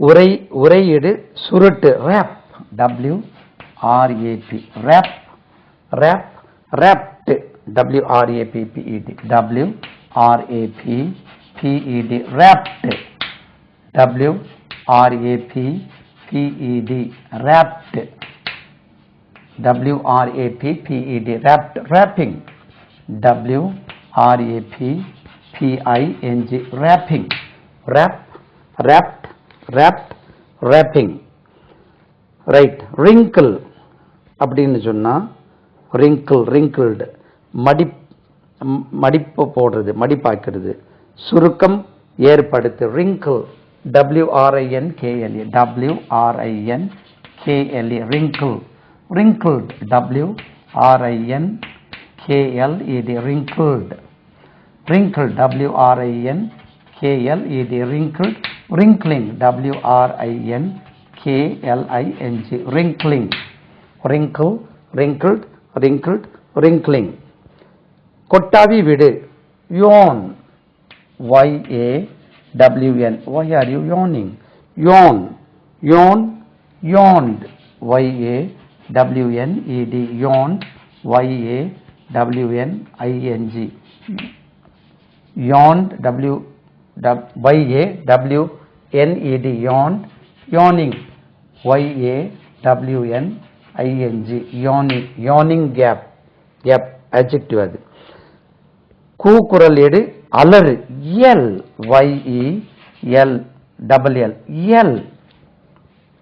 உரையிடு, சுருட்டு, rap, W-R-A-P, rap, rap, wrapped, W-R-A-P-P-E-D, W-R-A-P-P-E-D, wrapped, W-R-A-P-P-E-D, wrapped, W-R-A-P-P-E-D, wrapped, wrapping, W-R-A-P-P-I-N-G, wrapping, wrap, wrapped, wrapped, wrapping. Right. wrinkle அப்படின்னு சொன்னா, wrinkle, wrinkled, மடிப்பு போடுறது, மடிப்பாக்குறது, சுருக்கம் ஏற்படுத்து, wrinkle, W-R-I-N-K-L-E, W-R-I-N-K-L-E, wrinkle, wrinkled, W-R-I-N-K-L-E-D, wrinkled, wrinkled, W-R-I-N-K-L-E-D, wrinkled, wrinkling, W-R-I-N-K-L-I-N-G, wrinkling, wrinkle, wrinkled, wrinkled, wrinkling. கொட்டாவி விடு, yawn, Y-A-W-N, why are you yawning, yawn, yawn, yawned, Y-A-W-N-E-D, yawn, Y-A-W-N-I-N-G, yawned, Y-A-W-N-E-D, yawned, yawning, Y-A-W-N-I-N-G, yawning, yawning gap, gap, adjective அது. கூக்குரல் எடு, அலறு, yell, Y-E-L-L-L, yell,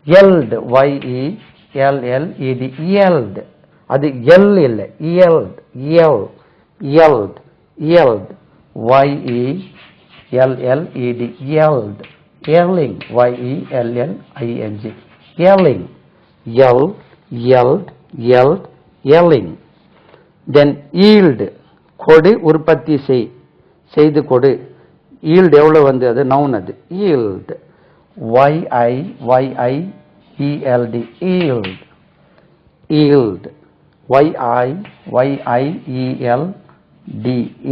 yelled, Y-E-L-L-E-D, yelled, அது yell இல்லை, yelled, yell, yelled, yelled, Y-E-L-L-E-D, L-L-E-D, yelled, yelling, Y-E-L-L-I-N-G, yelling, yelled, yelling. Then yield, கொடு, உற்பத்தி செய், செய்து கொடு. yield எவ்வளவு வந்து அது noun அது, yield, Y-I-Y-I-E-L-D, yield, yield, Y-I-Y-I-E-L-D,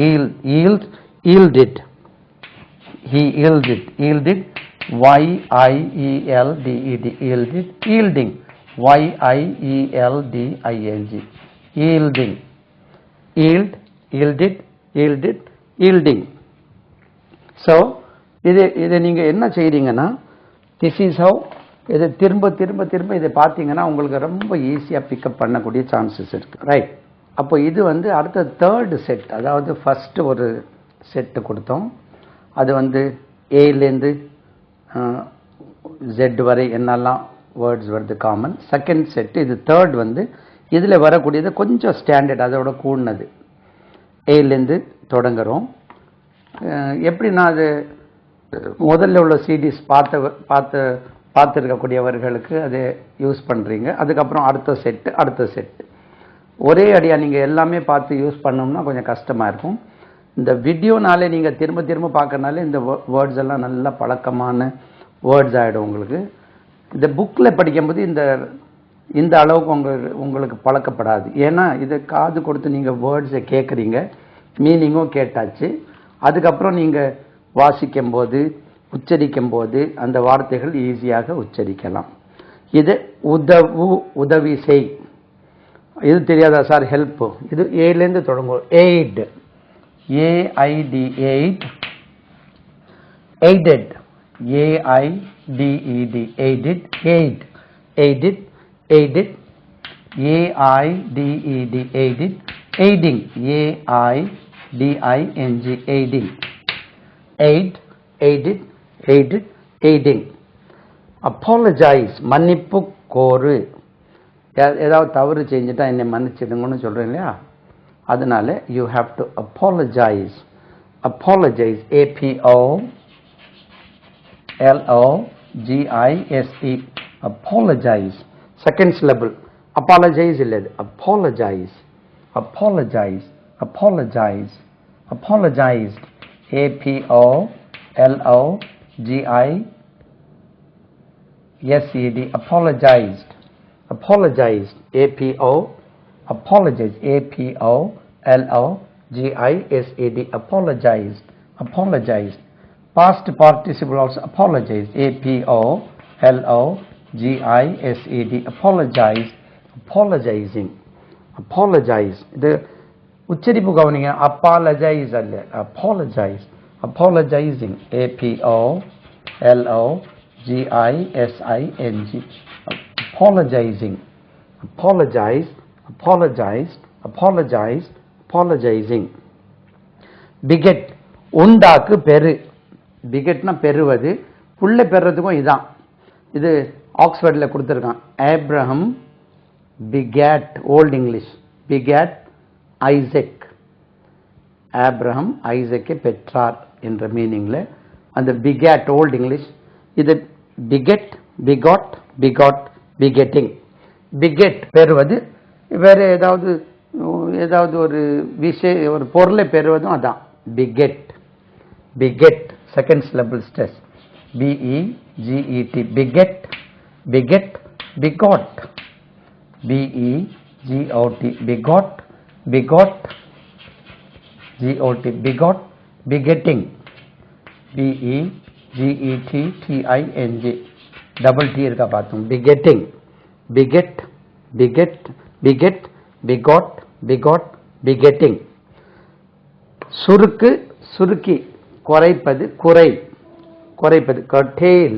yield, yielded, he yielded, Y-I-E-L-D-E-D, yielded, yielding, Y-I-E-L-D-I-N-G, yielding, yield, yielded, yielding. So இதை நீங்க என்ன செய்றீங்கன்னா, this is how, இதை திரும்ப இதை பார்த்தீங்கன்னா உங்களுக்கு ரொம்ப ஈஸியா பிக்கப் பண்ணக்கூடிய சான்சஸ் இருக்கு, ரைட்? அப்போ இது வந்து அடுத்த தேர்ட் செட், அதாவது ஃபர்ஸ்ட் ஒரு செட்டு கொடுத்தோம், அது வந்து ஏலேருந்து Z வரை என்னெல்லாம் வேர்ட்ஸ் வருது காமன். செகண்ட் செட்டு, இது தேர்ட் வந்து இதில் வரக்கூடியது கொஞ்சம் ஸ்டாண்டர்ட், அதோட கூடினது. ஏலேருந்து தொடங்குறோம். எப்படின்னா அது முதல்ல உள்ள சிடிஸ் பார்த்துருக்கக்கூடியவர்களுக்கு அதை யூஸ் பண்ணுறீங்க. அதுக்கப்புறம் அடுத்த செட்டு ஒரே அடியாக நீங்கள் எல்லாமே பார்த்து யூஸ் பண்ணோம்னா கொஞ்சம் கஷ்டமாக இருக்கும். இந்த வீடியோனாலே நீங்கள் திரும்ப பார்க்கறனாலே இந்த வேர்ட்ஸ் எல்லாம் நல்ல பழக்கமான வேர்ட்ஸ் ஆகிடும் உங்களுக்கு. இந்த புக்கில் படிக்கும்போது இந்த அளவுக்கு உங்களுக்கு பழக்கப்படாது. ஏன்னா இதை காது கொடுத்து நீங்கள் வேர்ட்ஸை கேட்குறீங்க, மீனிங்கும் கேட்டாச்சு. அதுக்கப்புறம் நீங்கள் வாசிக்கும் போது உச்சரிக்கும் போது அந்த வார்த்தைகள் ஈஸியாக உச்சரிக்கலாம். இது உதவி செய், இது தெரியாதா சார்? ஹெல்ப், இது ஏலேருந்து தொடங்கும். Aid, A I D, aid, aided, A I D E D, aided, aid, aided, aided, A I D E D, aided, aiding, A I D I N G, aiding, aid, aided, aided, aiding. Apologise, மன்னிப்பு கோரு. ஏதாவது தவறு செஞ்சுட்டா என்னை மன்னிச்சிடுங்கன்னு சொல்றேன் இல்லையா, அதனால you have to apologise. Apologise, APOLOGISE, apologize. Second syllable, apologize இல்லது, apologize, apologize, apologize, apologized, APOLOGISED, apologized, apologized, apologize, APOLOGISED, apologized, apologized. Past participle also, apologize, APOLOGISED, apologize, apologizing, apologize. இது உச்சரிப்பு கவனிங்க, apologize அல்ல, apologize, apologizing, APOLOGISING, apologizing, apologize, apologized, apologize, apologizing. Beget, உண்டாக்கு பெரு. பிகெட்னா பெறுவது, புள்ள பெறுறதுக்கும் இதான். இது ஆக்ஸ்போர்டில் கொடுத்துருக்கான். Abraham பிகேட், volt English, பிகேட் Isaac. Abraham ஐசக்கை பெற்றார் என்ற மீனிங்கில் அந்த பிகேட் ஓல்ட் இங்கிலீஷ். இது பிகெட், பிகாட், பிகாட், பிகெட்டிங். பிகெட் பெறுவது, வேறு ஏதாவது ஒரு ஒரு பொருளை பெறுவதும் அதான் begat. Begat, second syllable stress, BEGET, beget, beget, begot, BEGOT, begot, begot, GOT, begot, begetting, BEGETTING, double T இருக்கா பார்த்தோம். begetting, beget, beget, beget, begot, begot, begetting. சுருக்கு, சுருக்கி, குறைப்பது, குறைப்பது, curtail,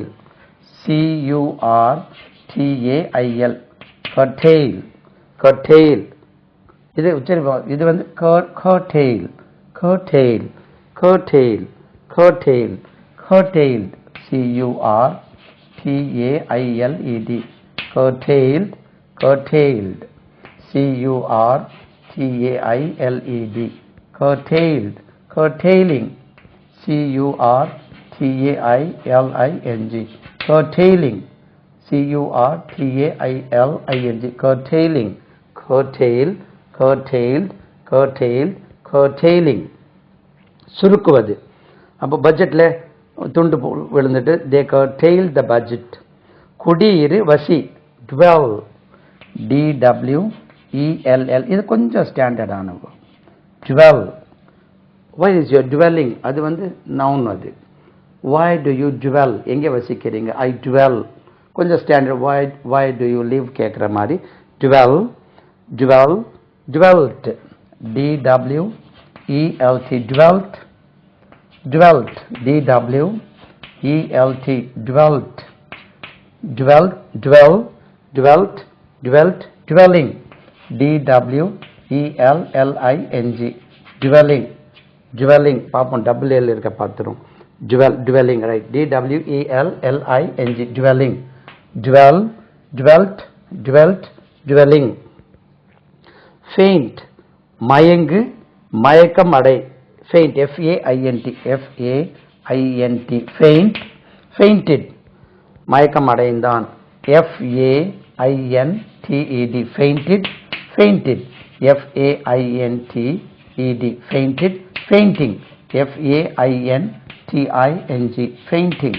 CURTAIL, curtail, curtail. இது உச்சரிப்போம். இது வந்து curtail, curtail, curtail, curtail, curtailed, CURTAILED, curtailed, curtailed, CURTAILED, curtailed, curtailing, curtailing, curtailing, curtailing, curtail, curtailed, curtailed, curtailing. சுருக்குவது. அப்போ பட்ஜெட்டில் துண்டு விழுந்துட்டு they curtail the budget. குடியிரு வசி dwell, DWELL, இது கொஞ்சம் ஸ்டாண்டர்டான dwell. why is your dwelling, அது வந்து noun. அது why do you dwell, எங்கே வசிக்கிறீங்க, I dwell, கொஞ்சம் standard. why do you live கேட்குற மாதிரி dwell, dwell, dwelt, DWELT, dwelt, dwelt, DWELT, dwelt, dwelt, dwell, dwelt, dwelt, dwelling, DWELLING, dwelling, dwelling, பாப்போம் double L இருக்க பார்த்துரும். dwelling, right, DWELLING, dwelling, dwell, dwelt, dwelt, dwelling. faint, மயங்கு, மயக்கம் அடை, faint, FAINT, FAINT, faint, fainted, மயக்கம் அடைந்தான், FAINTED, fainted, fainted, FAINTED, fainted, fainting, FAINTING, fainting,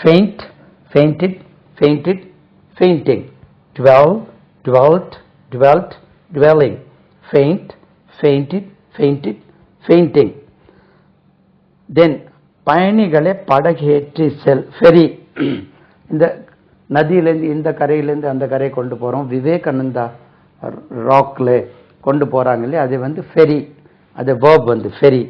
faint, fainted, fainted, fainting, dwell, dwelt, dwelt, dwelling, faint, fainted, fainted, fainting. then பயணிகளை படகேற்றி செல், ஃபெரி. இந்த நதியிலேருந்து இந்த கரையிலேருந்து அந்த கரையை கொண்டு போகிறோம், விவேகானந்தா ராக்ல கொண்டு போகிறாங்க இல்லையா, அது வந்து ஃபெரி. அது வேர்ப் வந்து ferry,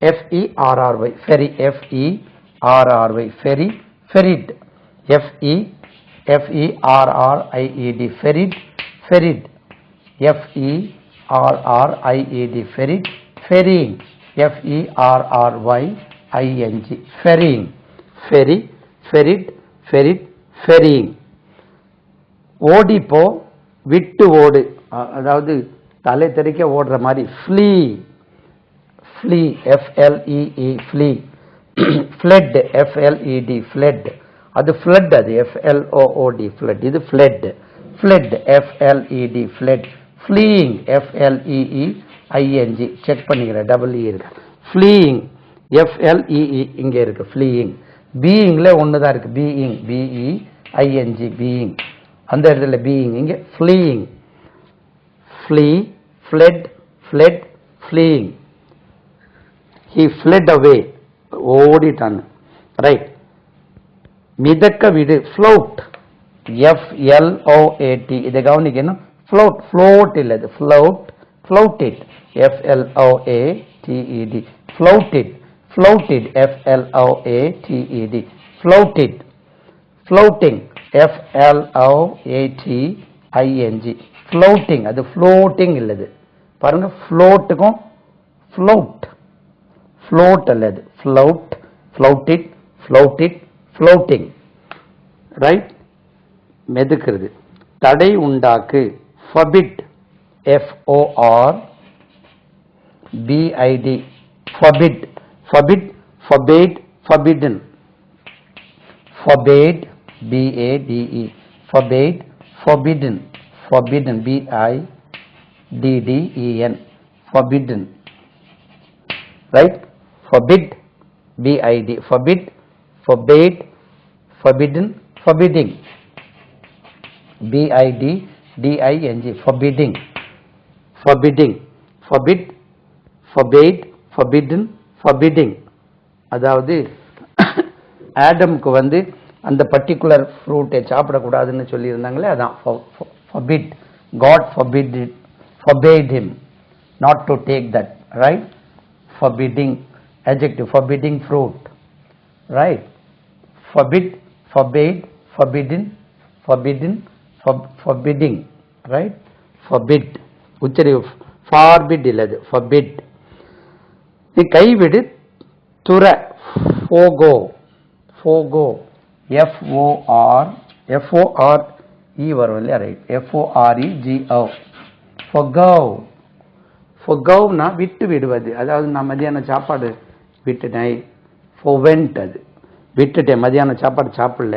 FERRY, ferry, FERRY, ferry, ferried, FERRIED, ferried, ferried, FERRIED, ferried, ferrying, FERRYING, ferrying, ferry, ferried, ferried, ferrying. ஓடிப்போ, விட்டு ஓடு, அதாவது தலை தெறிக்க ஓடுற மாதிரி, flee, flee, FLEE, flee, fled, FLED, fled, அது flood, அது FLOOD, flood, இது fled, fled, FLED, fled, fleeing, FLEEING, check பண்ணிக்கிறேன், டபுள் இ இருக்கு, fleeing, FLEE இங்கே இருக்கு, fleeing, beingல ஒன்று தான் இருக்கு, being, BEING, being, அந்த இடத்துல being, இங்கே fleeing, flee, fled, fled, fleeing, he fled away, ஓடிட்டான், ரைட். மிதக்க விடு, float, FLOAT, இதை கவனிக்கணும், float, float இல்லது, float, floated, FLOATED, floated, floated, FLOATED, floated, floating, FLOATING, floating, அது floating இல்லது, பாருங்க, floatக்கும் float, float அல்லது float, floated, floated, floating, right. மெதுக்கிறது. தடை உண்டாக்கு, forbid, FORBID, forbid, forbid, forbade, forbidden, forbade, BADE, forbade, forbidden, forbidden, BIDDEN, forbidden, right, forbid, BID, forbid, forbade, forbidden, forbidding, BIDDING, forbidding, forbidding, forbid, forbade, forbidden, forbidding. அதாவது ஆடம்க்கு வந்து அந்த பர்டிகுலர் ஃப்ரூட்டை சாப்பிடக்கூடாதுன்னு சொல்லியிருந்தாங்களே, அதான் forbid, God forbade him not to take that, right, forbidding, adjective, forbidding fruit, right, forbid, forbade, forbidden, forbidden, forbidding, right, forbid, உச்சரி, forbid இல்லது, forbid. நீ கைவிடு, துற, forgo, forgo, FORE வரும் இல்லையா, ரைட், FOREGO, forgo, forgoனா விட்டு விடுவது, அதாவது நான் மதியான சாப்பாடு விட்டுட்டேன். forwent அது விட்டுட்டேன், மதியானம் சாப்பாடு சாப்பிடல.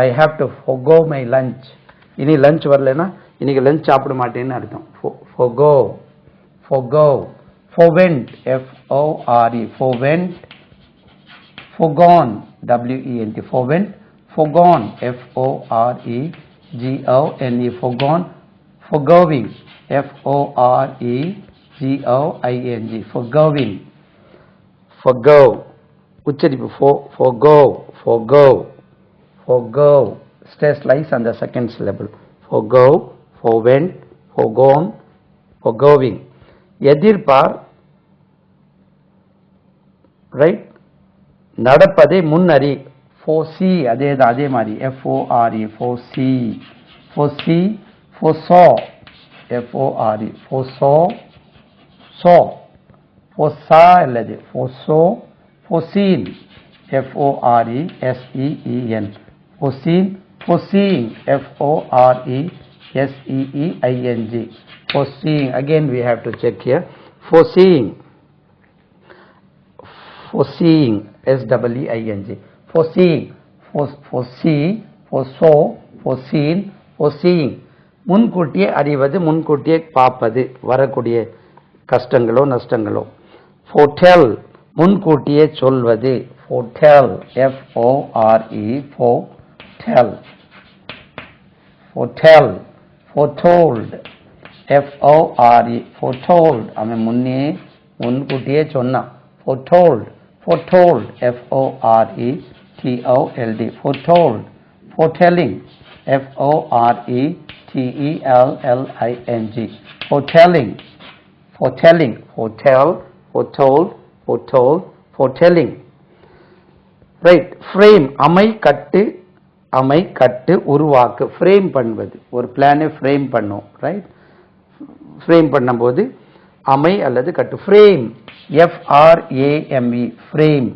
I have to forgo my lunch. இனி லஞ்ச் வரலன்னா இன்னைக்கு லஞ்ச் சாப்பிட மாட்டேன்னு அர்த்தம். forgo forwent FORE forwent forgone WENT forwent forgone FOREGONE forgone forgoing FOREGOING forgoing forgo உச்சரிப்பு forgo stress lies on the second syllable. forgo forwent forgone forgoing. எதிர்பார் ரைட், நடப்பதை முன்னறி foresee அதே மாதிரி FORE foresee foresaw FORE foresaw foresaw அல்லது foreseen FORESEEN foreseeing FORESEEING foreseeing. Again we have to check here. foreseeing SEEING foreseeing foresee foresaw foreseen foreseeing. முன்கூட்டியே அறிவது, முன்கூட்டியே பார்ப்பது, வரக்கூடிய கஷ்டங்களோ நஷ்டங்களோ. foretell முன்கூட்டியே சொல்வது foretell FORE foretell foretold FORE foretold அவன் முன்கூட்டியே சொன்னான். foretold FORETOLD foretold foretelling FORETELLING foretelling foretell foretold foretelling. Right. Frame அமை கட்டு உருவாக்கு. ஃப்ரேம் பண்ணுவது, ஒரு பிளானை ஃப்ரேம் பண்ணும். ரைட். ஃப்ரேம் பண்ணும்போது அமை அல்லது கட்டு. Frame FRAME frame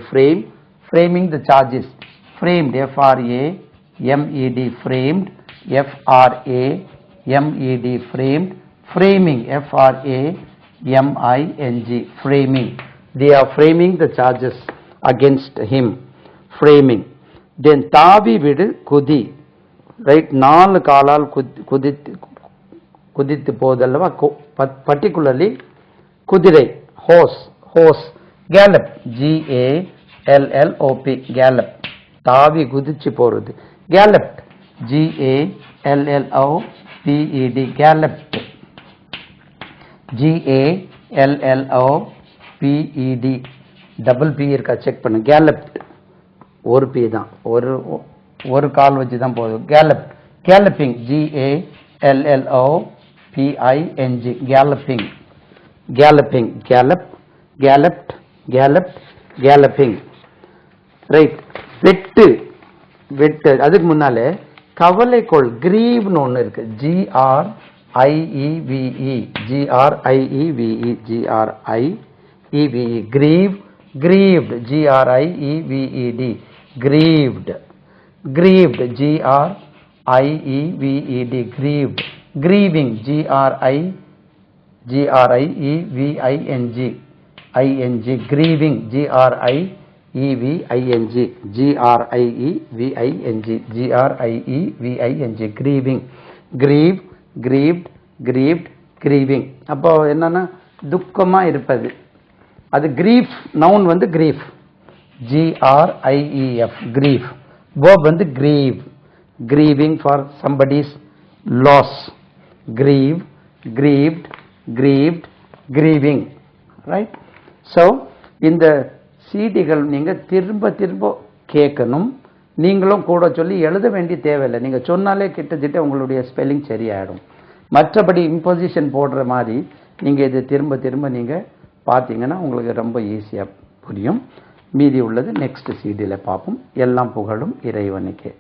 frame framing the charges. Framed FRAMED framed FRAMED framed framing FRAMING framing. They are framing the charges against him. framing. Then தாவி விடு குதி. ரைட். 4 காலால் குதித்து போதல்லவா, particularly குதிரை horse gallop GALLOP gallop தாவி குதிச்சு போறது. galloped GALLOPED galloped GALLOPED double P இருக்கா செக் பண்ணு. galloped ஒரு P தான், ஒரு கால் வச்சு தான் போகுது. galloping GALLOPING galloping galloping right. வெட்டு அதுக்கு முன்னாலே கவலை கொள் கிரீவ்னு ஒன்று இருக்கு. GRIEVE grieved grieved GRIEVED grieved GRIEVED grieved grieving GRIEVING grieving GRIEVING grieving grieved grieving. அப்போ என்னன்னா துக்கமா இருப்பது. அது grief noun வந்து grief GRIEF grief. verb வந்து grieve grieving for somebody's loss. grieved grieving. right. so இந்த சீடிகள் நீங்க திரும்ப கேட்கணும். நீங்களும் கூட சொல்லி எழுத வேண்டிய தேவையில்லை. நீங்க சொன்னாலே கிட்டத்தட்ட உங்களுடைய ஸ்பெல்லிங் சரியாயிடும். மற்றபடி இம்போசிஷன் போடுற மாதிரி நீங்க இதை திரும்ப நீங்க பார்த்தீங்கன்னா உங்களுக்கு ரொம்ப ஈஸியா புரியும். மீதி உள்ளது நெக்ஸ்ட் சீடியில் பார்ப்போம். எல்லாம் புகழும் இறைவனுக்கே.